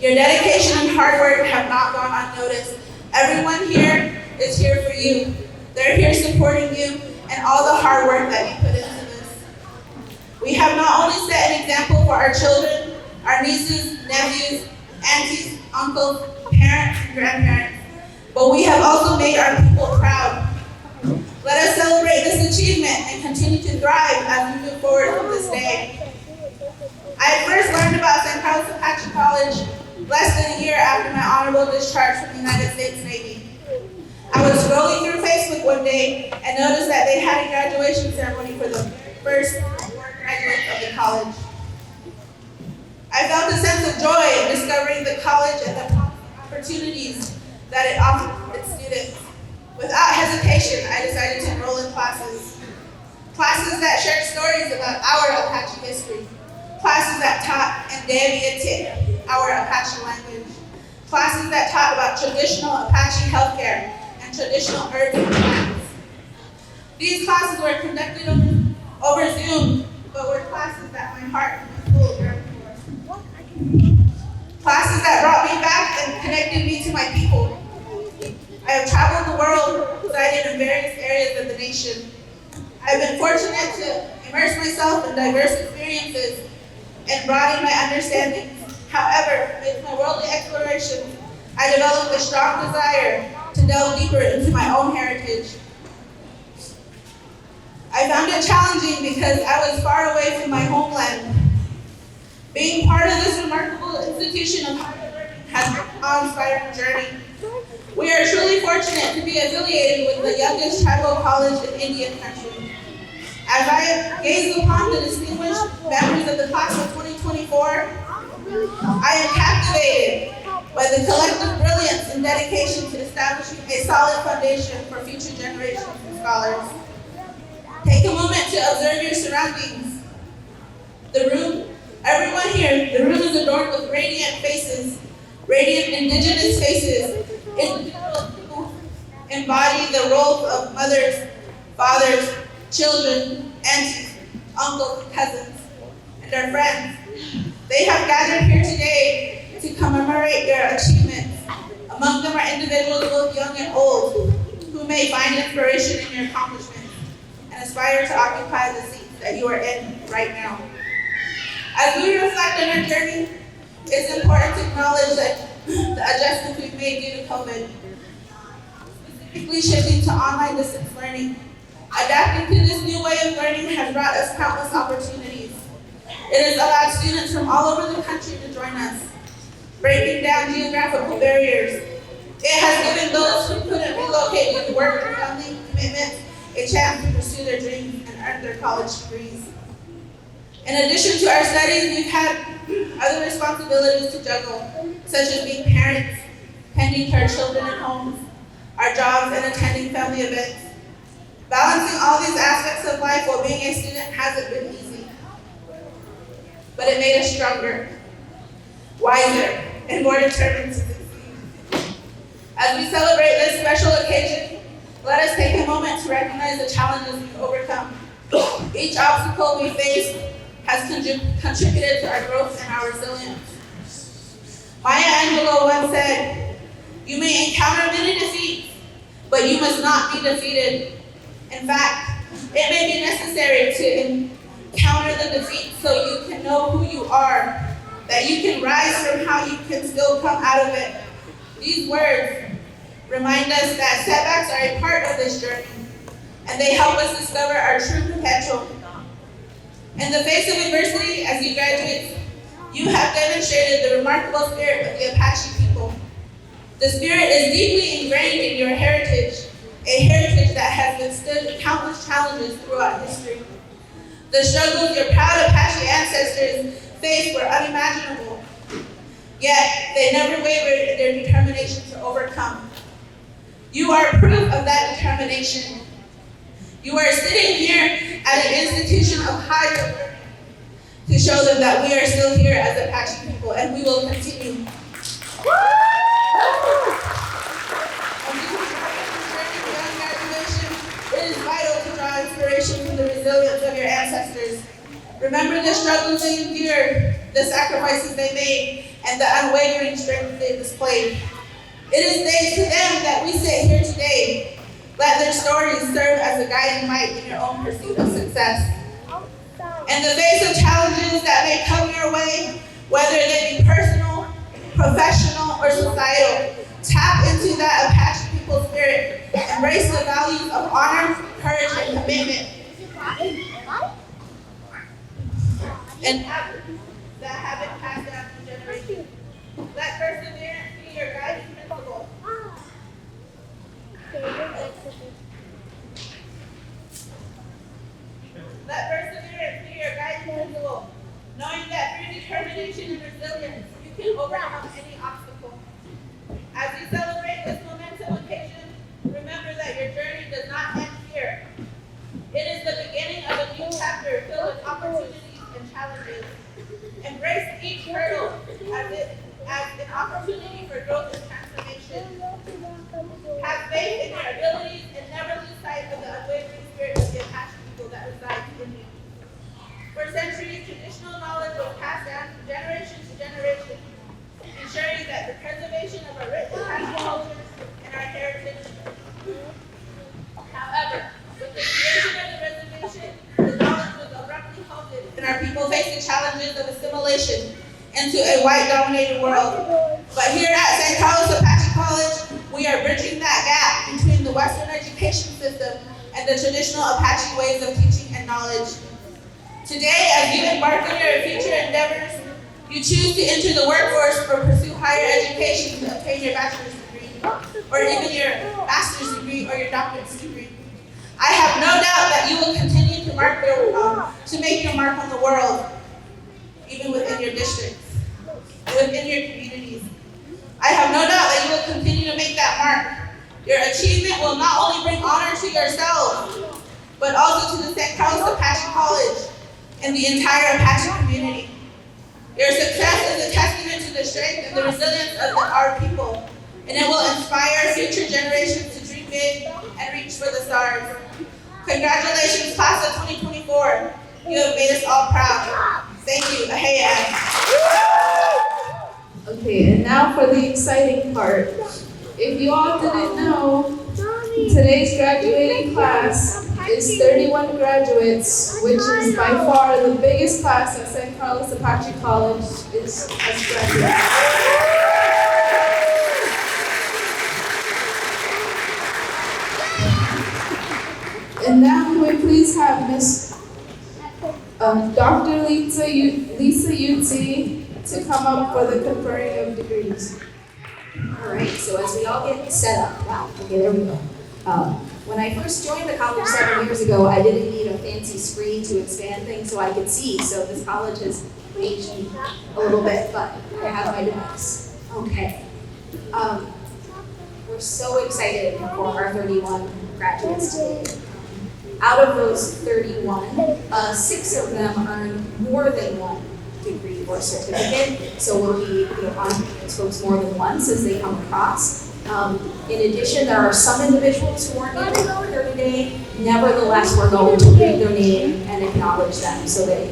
Your dedication and hard work have not gone unnoticed. Everyone here is here for you. They're here supporting you and all the hard work that you put into this. We have not only set an example for our children, our nieces, nephews, aunties, uncles, parents, and grandparents, but we have also made our people proud. Let us celebrate this achievement and continue to thrive as we move forward from this day. I first learned about St. Carlos Apache College less than a year after my honorable discharge from the United States Navy. I was scrolling through Facebook one day and noticed that they had a graduation ceremony for the first 4 graduates of the college. I felt a sense of joy in discovering the college and the opportunities that it offered its students. Without hesitation, I decided to enroll in classes. Classes that shared stories about our Apache history. Classes that taught Ndaviatik, our Apache language. Classes that taught about traditional Apache healthcare and traditional herbs and plants. These classes were conducted over Zoom, but were classes that my heart was full of yearning for. Classes that brought me back and connected me to my people. I have traveled the world, resided in various areas of the nation. I have been fortunate to immerse myself in diverse experiences and broaden my understanding. However, with my worldly exploration, I developed a strong desire to delve deeper into my own heritage. I found it challenging because I was far away from my homeland. Being part of this remarkable institution of higher learning has been an awe-inspiring journey. We are truly fortunate to be affiliated with the youngest tribal college in Indian country. As I gaze upon the distinguished members of the class of 2024, I am captivated by the collective brilliance and dedication to establishing a solid foundation for future generations of scholars. Take a moment to observe your surroundings. The room, everyone here, the room is adorned with radiant faces, radiant indigenous faces, individuals who embody the roles of mothers, fathers, children, aunts, uncles, and cousins, and our friends. They have gathered here today to commemorate their achievements. Among them are individuals both young and old who may find inspiration in your accomplishments and aspire to occupy the seats that you are in right now. As we reflect on our journey, it's important to acknowledge that the adjustments we've made due to COVID, specifically shifting to online distance learning. Adapting to this new way of learning has brought us countless opportunities. It has allowed students from all over the country to join us, breaking down geographical barriers. It has given those who couldn't relocate due to work or family commitments a chance to pursue their dreams and earn their college degrees. In addition to our studies, we've had other responsibilities to juggle, such as being parents, tending to our children at home, our jobs, and attending family events. Balancing all these aspects of life while being a student hasn't been easy, but it made us stronger, wiser, and more determined to succeed. As we celebrate this special occasion, let us take a moment to recognize the challenges we've overcome. Each obstacle we face has contributed to our growth and our resilience. Maya Angelou once said, "You may encounter many defeats, but you must not be defeated." In fact, it may be necessary to encounter the defeat so you can know who you are, that you can rise from how you can still come out of it. These words remind us that setbacks are a part of this journey, and they help us discover our true potential. In the face of adversity, as you graduates, you have demonstrated the remarkable spirit of the Apache people. The spirit is deeply ingrained in your heritage, a heritage that has withstood countless challenges throughout history. The struggles your proud Apache ancestors faced were unimaginable, yet they never wavered in their determination to overcome. You are proof of that determination. You are sitting here at an institution of higher learning to show them that we are still here as Apache people, and we will continue. It is vital to draw inspiration from the resilience of your ancestors. Remember the struggles they endured, the sacrifices they made, and the unwavering strength they displayed. It is thanks to them that we sit here today. Let their stories serve as a guiding light in your own pursuit of success. In the face of challenges that may come your way, whether they be personal, professional, or societal, tap into that Apache people spirit. Embrace the values of honor, courage, and commitment. And that have been passed down through generations. Let perseverance be your guiding principle. Let perseverance be your guiding principle, knowing that through determination and resilience, you can overcome any obstacle. As you celebrate this momentum occasion, remember that your journey does not end here. It is the beginning of a new chapter filled with opportunities and challenges. Embrace each hurdle as an opportunity for growth and transformation. Have faith in your abilities and never lose sight of the unwavering spirit of the Apache people that resides in you. For centuries, traditional knowledge was passed down from generation to generation, ensuring that the preservation of our rich Apache culture and our heritage. However, with the creation of the reservation, the knowledge was abruptly halted, and our people faced the challenges of assimilation into a white-dominated world. But here at St. Carlos Apache College, we are bridging that gap between the Western education system and the traditional Apache ways of teaching and knowledge. Today, as you embark on your future endeavors, you choose to enter the workforce or pursue higher education to obtain your bachelor's degree, or even your master's degree or your doctorate degree. I have no doubt that you will continue to make your mark on the world, even within your districts, within your communities. I have no doubt that you will continue to make that mark. Your achievement will not only bring honor to yourself, but also to the St. Carlos Apache College and the entire Apache community. Your success is a testament to the strength and the resilience of our people, and it will inspire future generations to dream big and reach for the stars. Congratulations, class of 2024. You have made us all proud. Thank you. Ahea. Okay, and now for the exciting part. If you all didn't know, today's graduating class is 31 graduates, which is by far the biggest class at St. Carlos Apache College has graduated. And now can we please have Miss Dr. Lisa Yutzi to come up for the conferring of degrees. All right, so as we all get set up, wow, okay, there we go. When I first joined the college 7 years ago, I didn't need a fancy screen to expand things so I could see, so this college has aged me a little bit, but I have my device. Okay. We're so excited for our 31 graduates today. Out of those 31, 6 of them earned more than one degree or certificate, so we'll be honoring those folks more than once as they come across. In addition, there are some individuals who weren't able to go here today. Nevertheless, we're going to read their name and acknowledge them so that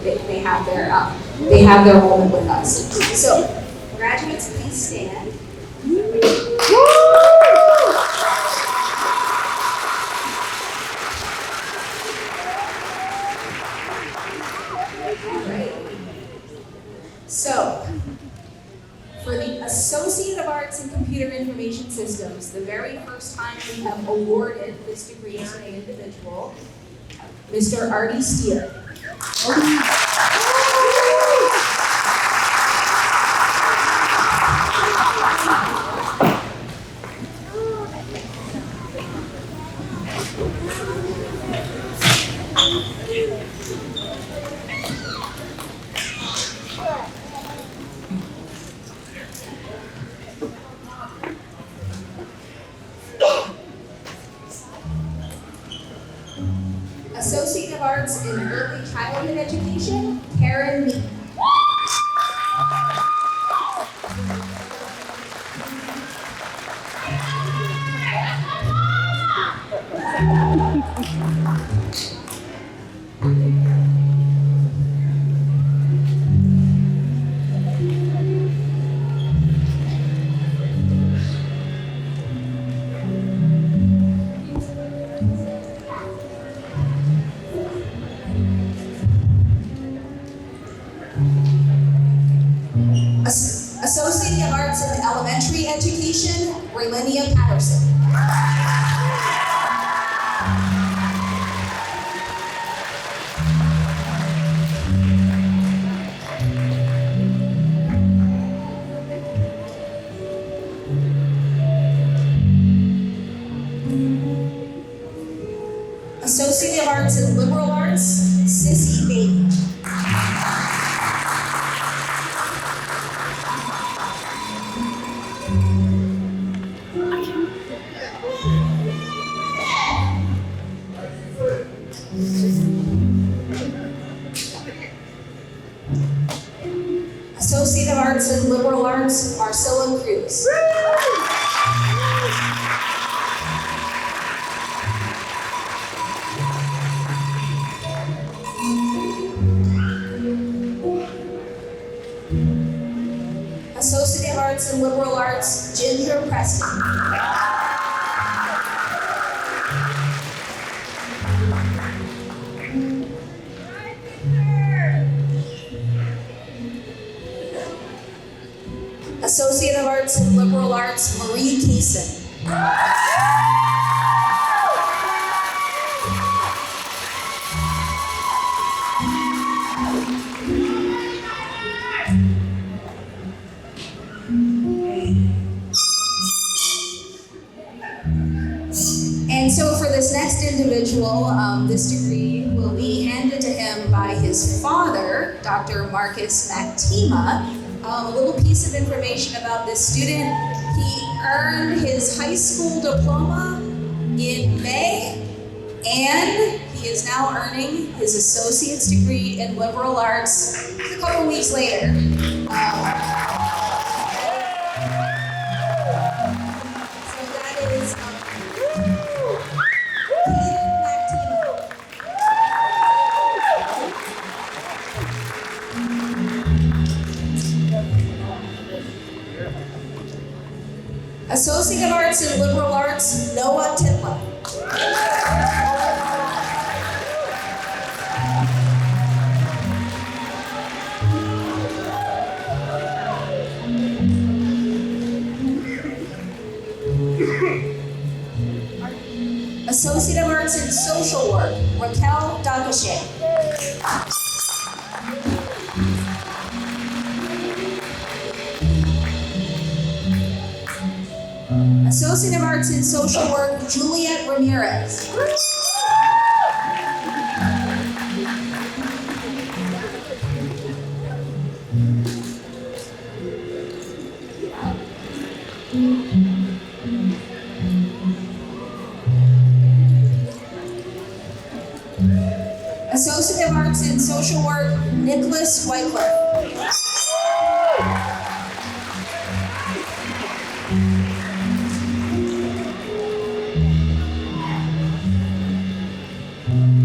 they have their moment with us. So, graduates, please stand. So, for the Associate of Arts in Computer Information Systems, the very first time we have awarded this degree to an individual, Mr. Artie Steele. Associate of Arts in Early Childhood Education, Karen Lee. Associate of Arts in Elementary Education, Raelinia Patterson. of Arts in Liberal Arts, Sissy Bailey. Associate of Arts in Liberal Arts, Marcelo Cruz. Associate of Arts in Liberal Arts, Ginger Preston. Associate of Arts in Liberal Arts, Marie Kaysen. And so for this next individual, this degree will be handed to him by his father, Dr. Marcus Mactima. A little piece of information about this student. He earned his high school diploma in May, and he is now earning his associate's degree in liberal arts a couple weeks later. So that is Associate of Arts in Liberal Arts, Noah Titla. Associate of Arts in Social Work, Raquel Dagachet. Associate of Arts in Social Work, Juliet Ramirez. Associate of Arts in Social Work, Nicholas Whitecliff.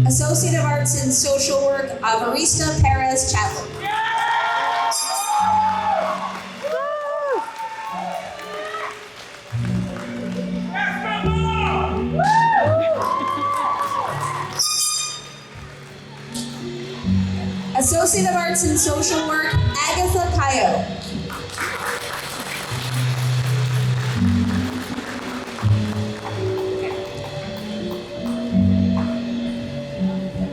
Associate of Arts in Social Work, Avarista Perez Chadwick. Associate of Arts in Social Work, Agatha Cayo.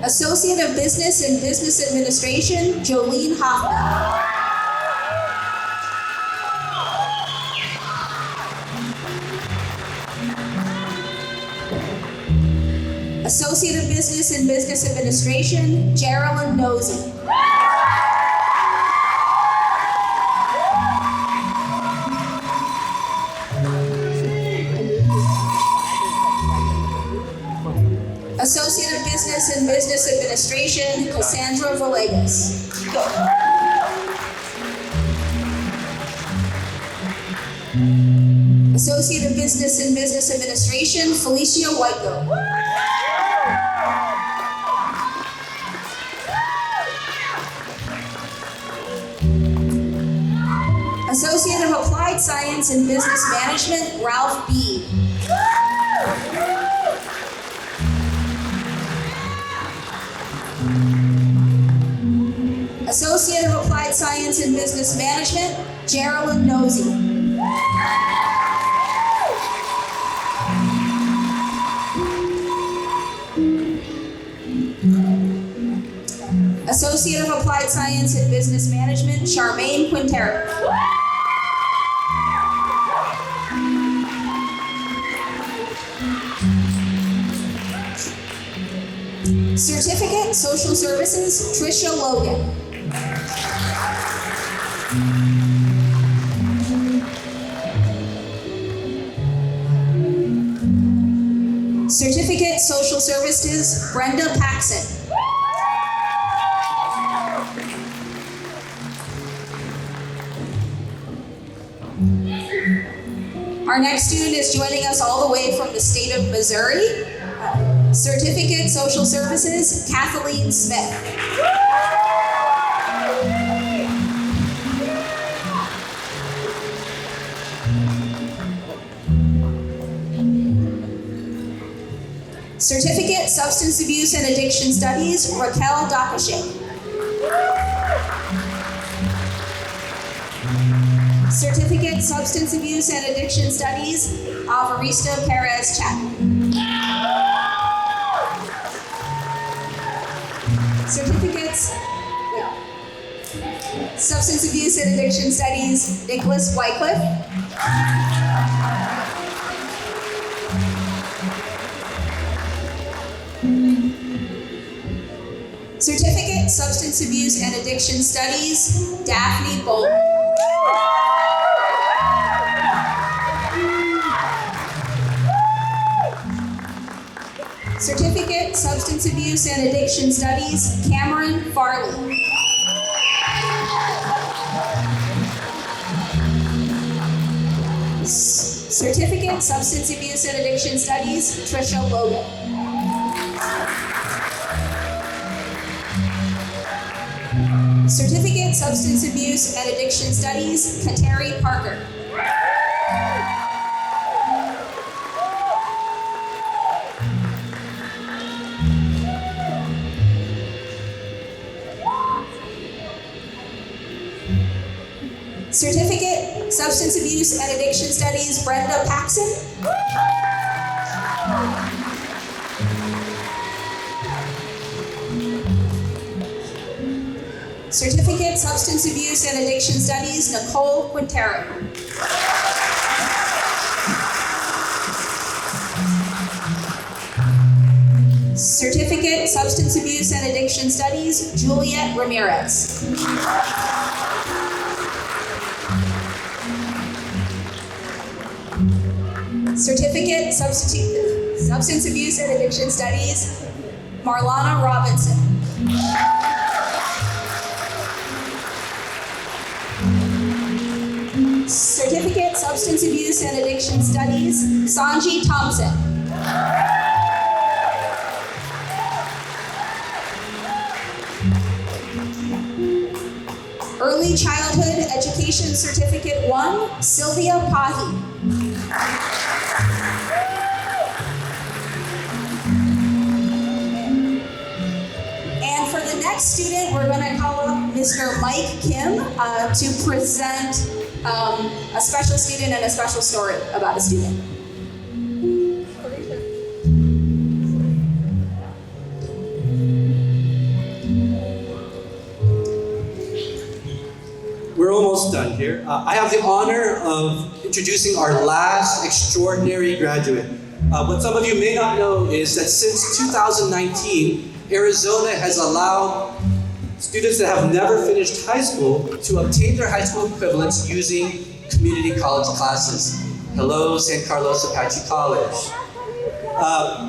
Associate of Business in Business Administration, Jolene Hoffman. Associate of Business in Business Administration, Geraldine Nosey. Associate of Business in Business Administration, Cassandra Villegas. Associate of Business in Business Administration, Felicia Whitego. Associate of Applied Science in Business Management, Ralph B. Associate of Applied Science in Business Management, Geraldine Nosey. Associate of Applied Science in Business Management, Charmaine Quintero. Certificate, Social Services, Trisha Logan. Certificate, Social Services, Brenda Paxson. Our next student is joining us all the way from the state of Missouri. Certificate, Social Services, Kathleen Smith. Certificate, Substance Abuse and Addiction Studies, Raquel Dakashe. Certificate, Substance Abuse and Addiction Studies, Alvarista Perez Chapman. Certificates, Substance Abuse and Addiction Studies, Nicholas Wycliffe. Certificate, Substance Abuse and Addiction Studies, Daphne Bolt. Certificate, Substance Abuse and Addiction Studies, Cameron Farley. Certificate, Substance Abuse and Addiction Studies, Trisha Logan. Certificate, Substance Abuse and Addiction Studies, Kateri Parker. Certificate, Substance Abuse and Addiction Studies, Brenda Paxson. Certificate, Substance Abuse and Addiction Studies, Nicole Quintero. Certificate, Substance Abuse and Addiction Studies, Juliet Ramirez. Certificate, Substance Abuse and Addiction Studies, Marlana Robinson. Certificate, Substance Abuse and Addiction Studies, Sanji Thompson. Early Childhood Education Certificate 1, Sylvia Pahi. And for the next student, we're going to call up Mr. Mike Kim to present a special student and a special story about a student. We're almost done here. I have the honor of introducing our last extraordinary graduate. What some of you may not know is that since 2019, Arizona has allowed students that have never finished high school to obtain their high school equivalents using community college classes. Hello, San Carlos Apache College.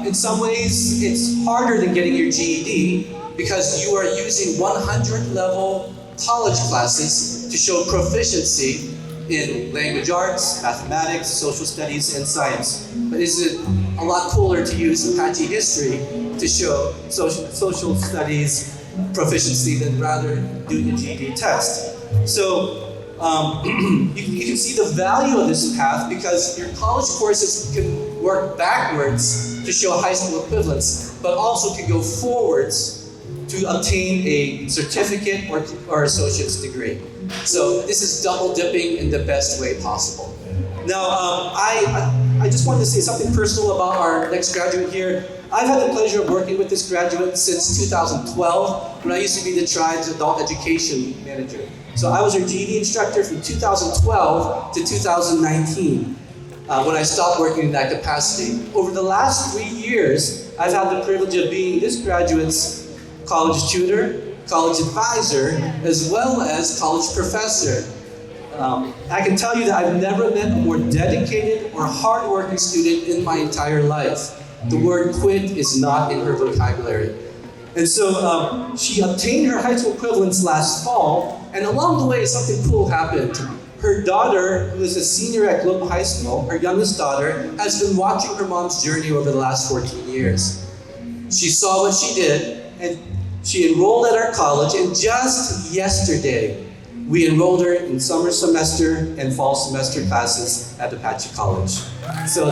In some ways, it's harder than getting your GED because you are using 100 level college classes to show proficiency in language arts, mathematics, social studies, and science. But is it a lot cooler to use Apache history to show social studies proficiency than rather doing a GED test? So you can see the value of this path because your college courses can work backwards to show high school equivalence, but also can go forwards to obtain a certificate or associate's degree. So this is double dipping in the best way possible. Now, I just wanted to say something personal about our next graduate here. I've had the pleasure of working with this graduate since 2012, when I used to be the tribe's adult education manager. So I was her GED instructor from 2012 to 2019. when I stopped working in that capacity. Over the last 3 years, I've had the privilege of being this graduate's college tutor, college advisor, as well as college professor. I can tell you that I've never met a more dedicated or hardworking student in my entire life. The word quit is not in her vocabulary. And so she obtained her high school equivalence last fall, and along the way something cool happened. Her daughter, who is a senior at Globe High School, her youngest daughter, has been watching her mom's journey over the last 14 years. She saw what she did, and she enrolled at our college, and just yesterday, we enrolled her in summer semester and fall semester classes at Apache College. So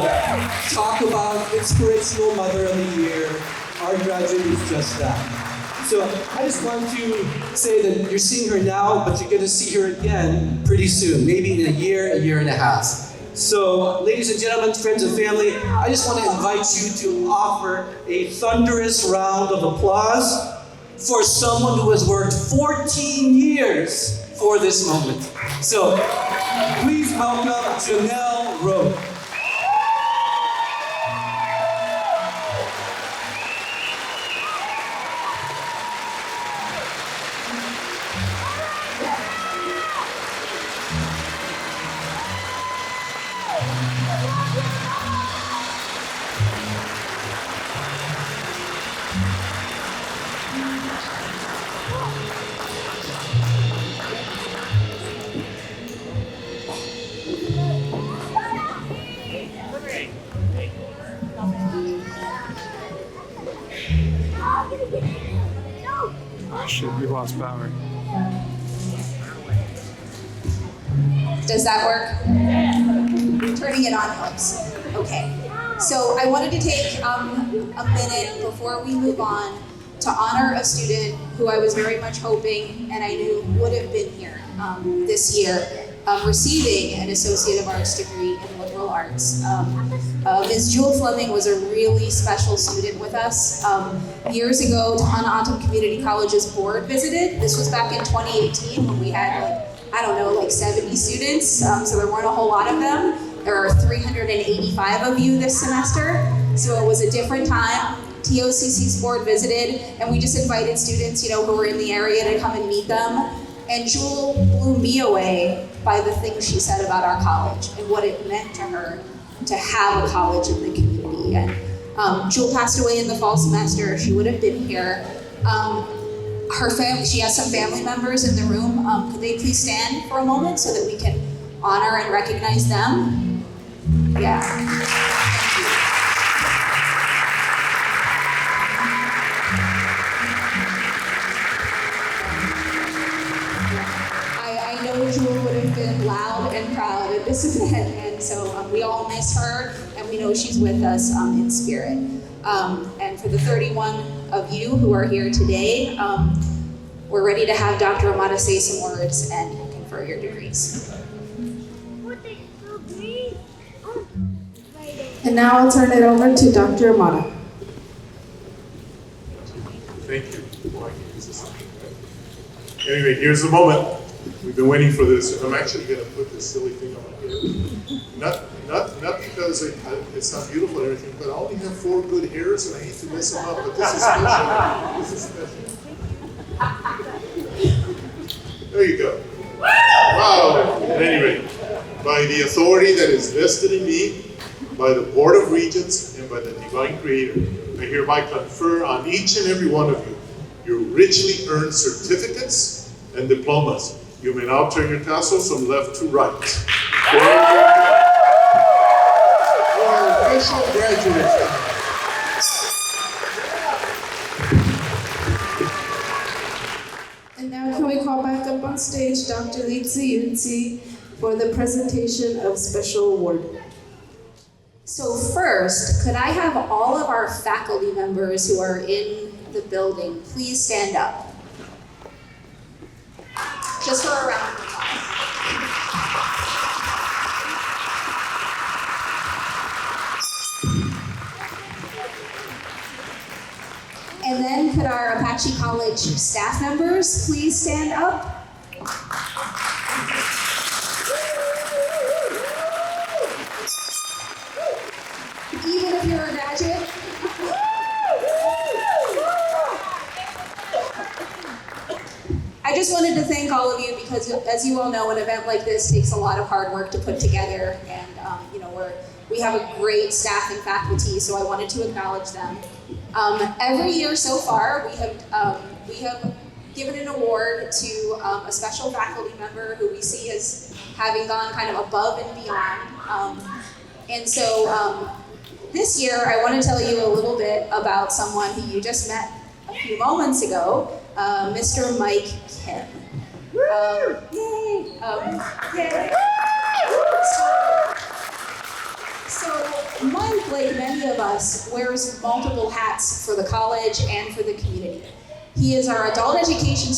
talk about inspirational mother of the year. Our graduate is just that. So I just want to say that you're seeing her now, but you're going to see her again pretty soon, maybe in a year and a half. So ladies and gentlemen, friends and family, I just want to invite you to offer a thunderous round of applause for someone who has worked 14 years for this moment. So please welcome Janelle Rowe. Shit, we lost power. Does that work? Turning it on helps. Okay. So I wanted to take a minute before we move on to honor a student who I was very much hoping and I knew would have been here this year, receiving an Associate of Arts degree in Liberal Arts. Ms. Jewel Fleming was a really special student with us. Years ago, Tohono O'odham Community College's board visited. This was back in 2018 when we had 70 students, so there weren't a whole lot of them. There are 385 of you this semester, so it was a different time. TOCC's board visited, and we just invited students, who were in the area to come and meet them. And Jewel blew me away by the things she said about our college and what it meant to her to have a college in the community. And Jewel passed away in the fall semester. She would have been here. Her family, she has some family members in the room. Could they please stand for a moment so that we can honor and recognize them? Yeah. I know Jewel would have been loud and proud at this event, and so we all miss her, and we know she's with us in spirit. And for the 31 of you who are here today, we're ready to have Dr. Amata say some words and confer your degrees. And now I'll turn it over to Dr. Amata. Thank you. Anyway, here's the moment. We've been waiting for this. I'm actually going to put this silly thing on my head. Not because it's not beautiful or anything, but I only have 4 good hairs and I hate to mess them up, but this is special. This is special. There you go. Wow. At any rate, by the authority that is vested in me, by the Board of Regents, and by the Divine Creator, I hereby confer on each and every one of you your richly earned certificates and diplomas. You may now turn your tassels from left to right. For our official graduates. And now can we call back up on stage Dr. Litsi Yunzi for the presentation of special award. So first, could I have all of our faculty members who are in the building please stand up? Just for a round of applause. And then could our Apache College staff members please stand up? wanted to thank all of you because, as you all know, an event like this takes a lot of hard work to put together, and we have a great staff and faculty, so I wanted to acknowledge them. Every year so far, we have given an award to a special faculty member who we see as having gone kind of above and beyond. And so this year, I want to tell you a little bit about someone who you just met a few moments ago, Mr. Mike Kim. Yay! Yay! So Mike, like many of us, wears multiple hats for the college and for the community. He is our adult education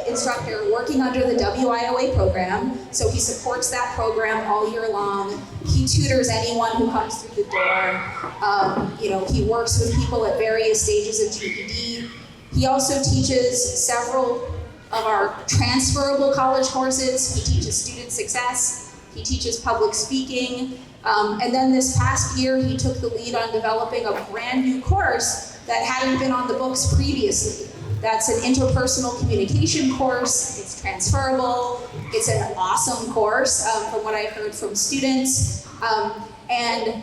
instructor working under the WIOA program, so he supports that program all year long. He tutors anyone who comes through the door. He works with people at various stages of GED. He also teaches several of our transferable college courses. He teaches student success. He teaches public speaking. And then this past year, he took the lead on developing a brand new course that hadn't been on the books previously. That's an interpersonal communication course. It's transferable. It's an awesome course from what I've heard from students. And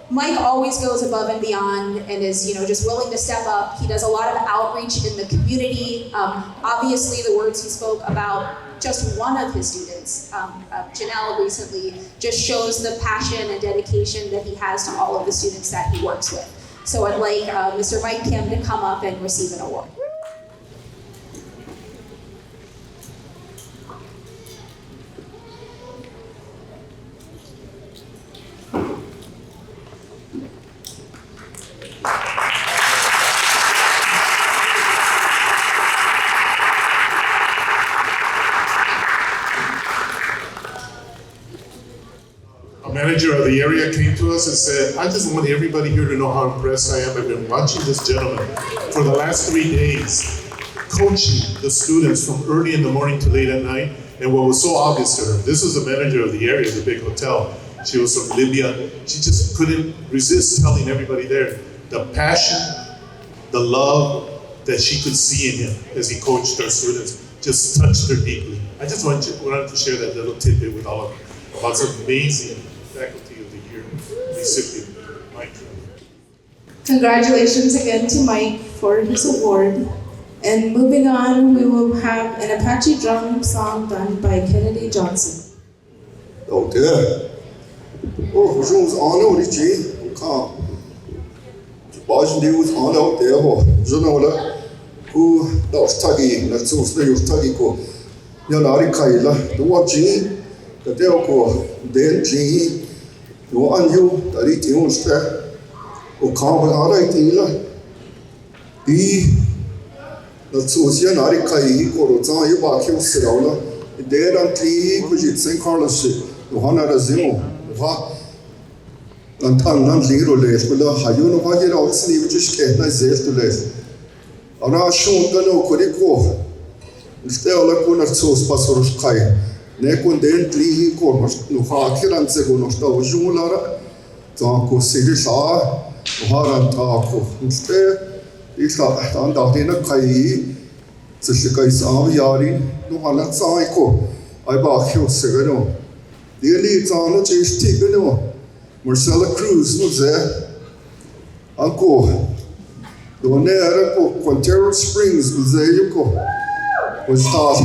Mike always goes above and beyond and is, just willing to step up. He does a lot of outreach in the community. Obviously, the words he spoke about just one of his students, Janelle, recently, just shows the passion and dedication that he has to all of the students that he works with. So I'd like Mr. Mike Kim to come up and receive an award. Manager of the area came to us and said, I just want everybody here to know how impressed I am. I've been watching this gentleman for the last 3 days, coaching the students from early in the morning to late at night. And what was so obvious to her, this was the manager of the area, the big hotel. She was from Libya. She just couldn't resist telling everybody there the passion, the love that she could see in him as he coached our students just touched her deeply. I just wanted to share that little tidbit with all of you about some amazing Faculty of the Year recipient, Mike. Congratulations again to Mike for his award. And moving on, we will have an Apache drum song done by Kennedy Johnson. Oh dear. Oh, who's on over the G? Come. Boston was on out there. Jonola, who lost Tuggy, that's so slow, Tuggy go. Yanari Kaila, the watching, the Delco, then G. No on you, the little step, or come out I think. The Socianari Kai, or Zaya Bakio Sirona, there and three, which is St. Carlos, the Hana Zimo, and Tangan Zero less, but Hayuno Hagir also which is can't I say to less. Ara shown Gano Kodiko, instead of Lacuna Sos Passoros Kai. Nekun den three corners, no Hakir and Segunos, Julara, Tanko Sirisha, Haran Tako. Instead, it's not Andina Kai, Sishikai Sam Yari, no Halat Saiko, I bought you Segano. The elites are not just Tigano, Marcella Cruz was there. Uncle, the one there, Quintero Springs was there, you go. Was taught.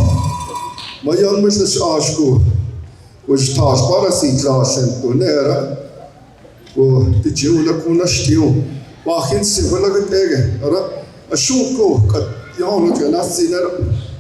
My young Mr. Shashko was taught Parasi class and Donera, or the Juna Kuna Steel, walking Sivalaga Egg, a Shuko, cut young to not see that.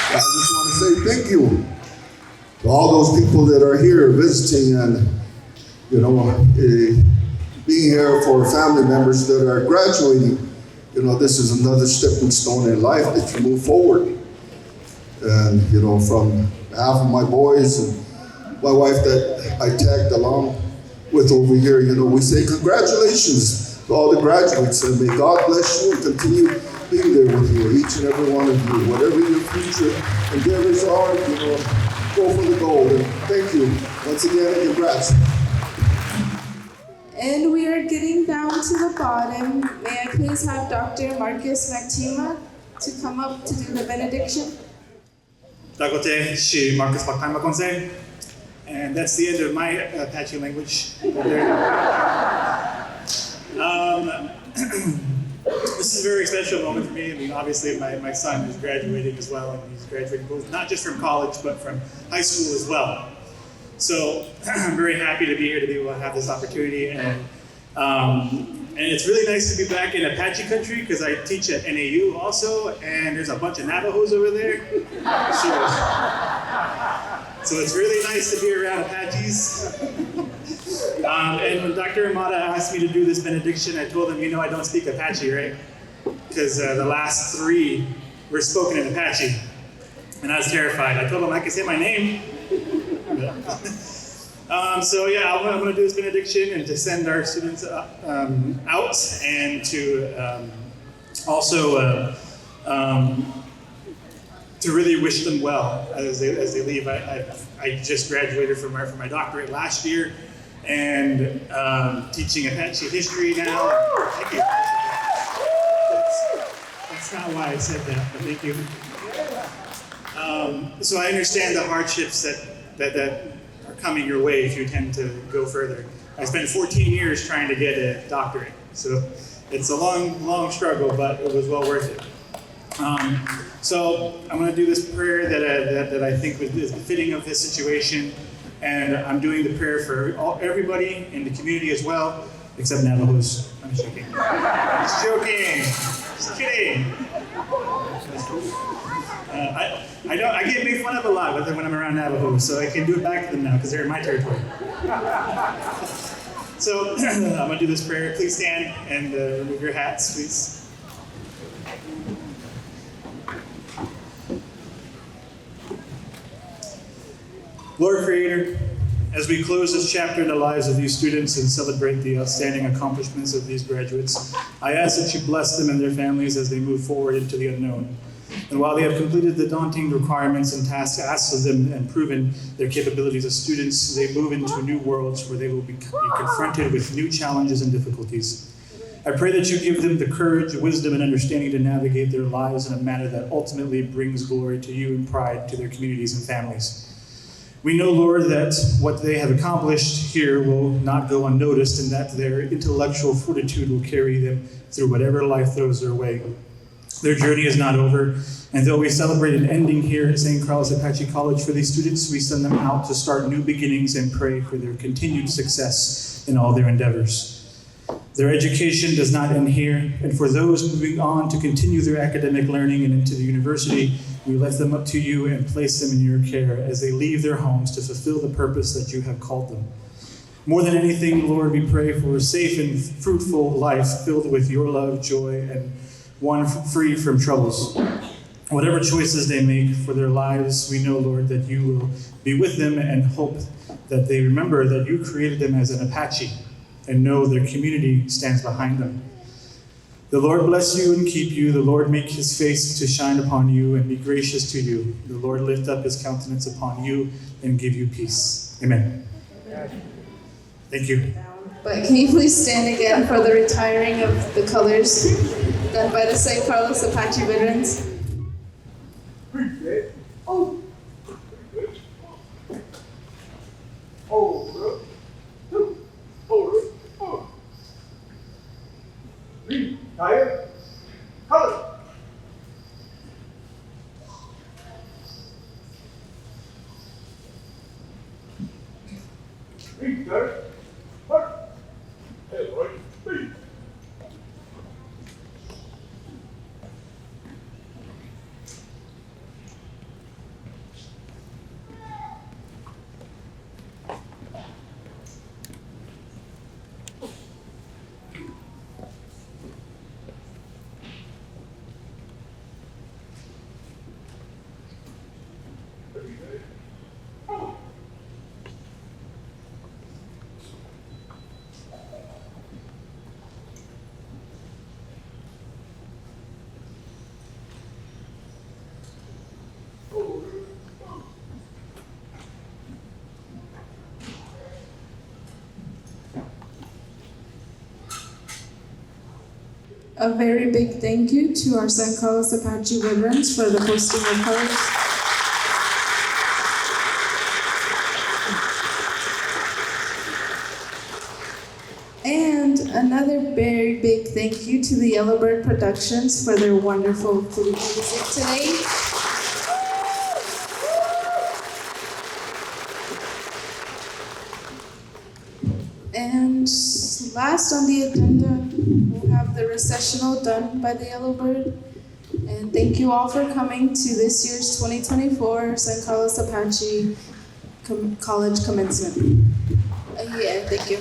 I just want to say thank you to all those people that are here visiting and, being here for family members that are graduating. This is another stepping stone in life that you move forward. And, from behalf of my boys and my wife that I tagged along with over here, we say congratulations to all the graduates, and may God bless you and continue being there with you, each and every one of you. Whatever your future endeavors are, go for the gold. And thank you once again, and congrats. And we are getting down to the bottom. May I please have Dr. Marcus Mactima to come up to do the benediction? Dagote shi Marcus Makaimakonse. And that's the end of my Apache language. This is a very special moment for me. I mean, obviously my son is graduating as well, and he's graduating both not just from college, but from high school as well. So I'm very happy to be here to be able to have this opportunity, and it's really nice to be back in Apache country because I teach at NAU also, and there's a bunch of Navajos over there. So it's really nice to be around Apaches. And when Dr. Amada asked me to do this benediction, I told him, I don't speak Apache, right? Because the last three were spoken in Apache. And I was terrified. I told him I could say my name. I'm going to do this benediction and to send our students out and to also to really wish them well as they leave. I just graduated from my doctorate last year, and teaching Apache history now. Thank you. That's not why I said that, but thank you. So I understand the hardships that are coming your way if you tend to go further. I spent 14 years trying to get a doctorate, so it's a long struggle, but it was well worth it. So I'm going to do this prayer that I think is befitting of this situation, And I'm doing the prayer for everybody in the community as well, except Navajos. I'm just joking. Just joking. Just kidding. I get made fun of a lot when I'm around Navajos, so I can do it back to them now because they're in my territory. So I'm going to do this prayer. Please stand and remove your hats, please. Lord Creator, as we close this chapter in the lives of these students and celebrate the outstanding accomplishments of these graduates, I ask that you bless them and their families as they move forward into the unknown. And while they have completed the daunting requirements and tasks asked of them and proven their capabilities as students, they move into new worlds where they will be confronted with new challenges and difficulties. I pray that you give them the courage, wisdom, and understanding to navigate their lives in a manner that ultimately brings glory to you and pride to their communities and families. We know, Lord, that what they have accomplished here will not go unnoticed and that their intellectual fortitude will carry them through whatever life throws their way. Their journey is not over, and though we celebrate an ending here at St. Carlos Apache College for these students, we send them out to start new beginnings and pray for their continued success in all their endeavors. Their education does not end here, and for those moving on to continue their academic learning and into the university, we lift them up to you and place them in your care as they leave their homes to fulfill the purpose that you have called them. More than anything, Lord, we pray for a safe and fruitful life filled with your love, joy, and one free from troubles. Whatever choices they make for their lives, we know, Lord, that you will be with them and hope that they remember that you created them as an Apache and know their community stands behind them. The Lord bless you and keep you. The Lord make his face to shine upon you and be gracious to you. The Lord lift up his countenance upon you and give you peace. Amen. Thank you. But can you please stand again for the retiring of the colors done by the St. Carlos Apache veterans? A very big thank you to our St. Carlos Apache veterans for the posting of colors. And another very big thank you to the Yellowbird Productions for their wonderful flute music today. And last on the agenda, we'll have the recessional done by the Yellowbird. And thank you all for coming to this year's 2024 St. Carlos Apache College Commencement. Yeah, thank you.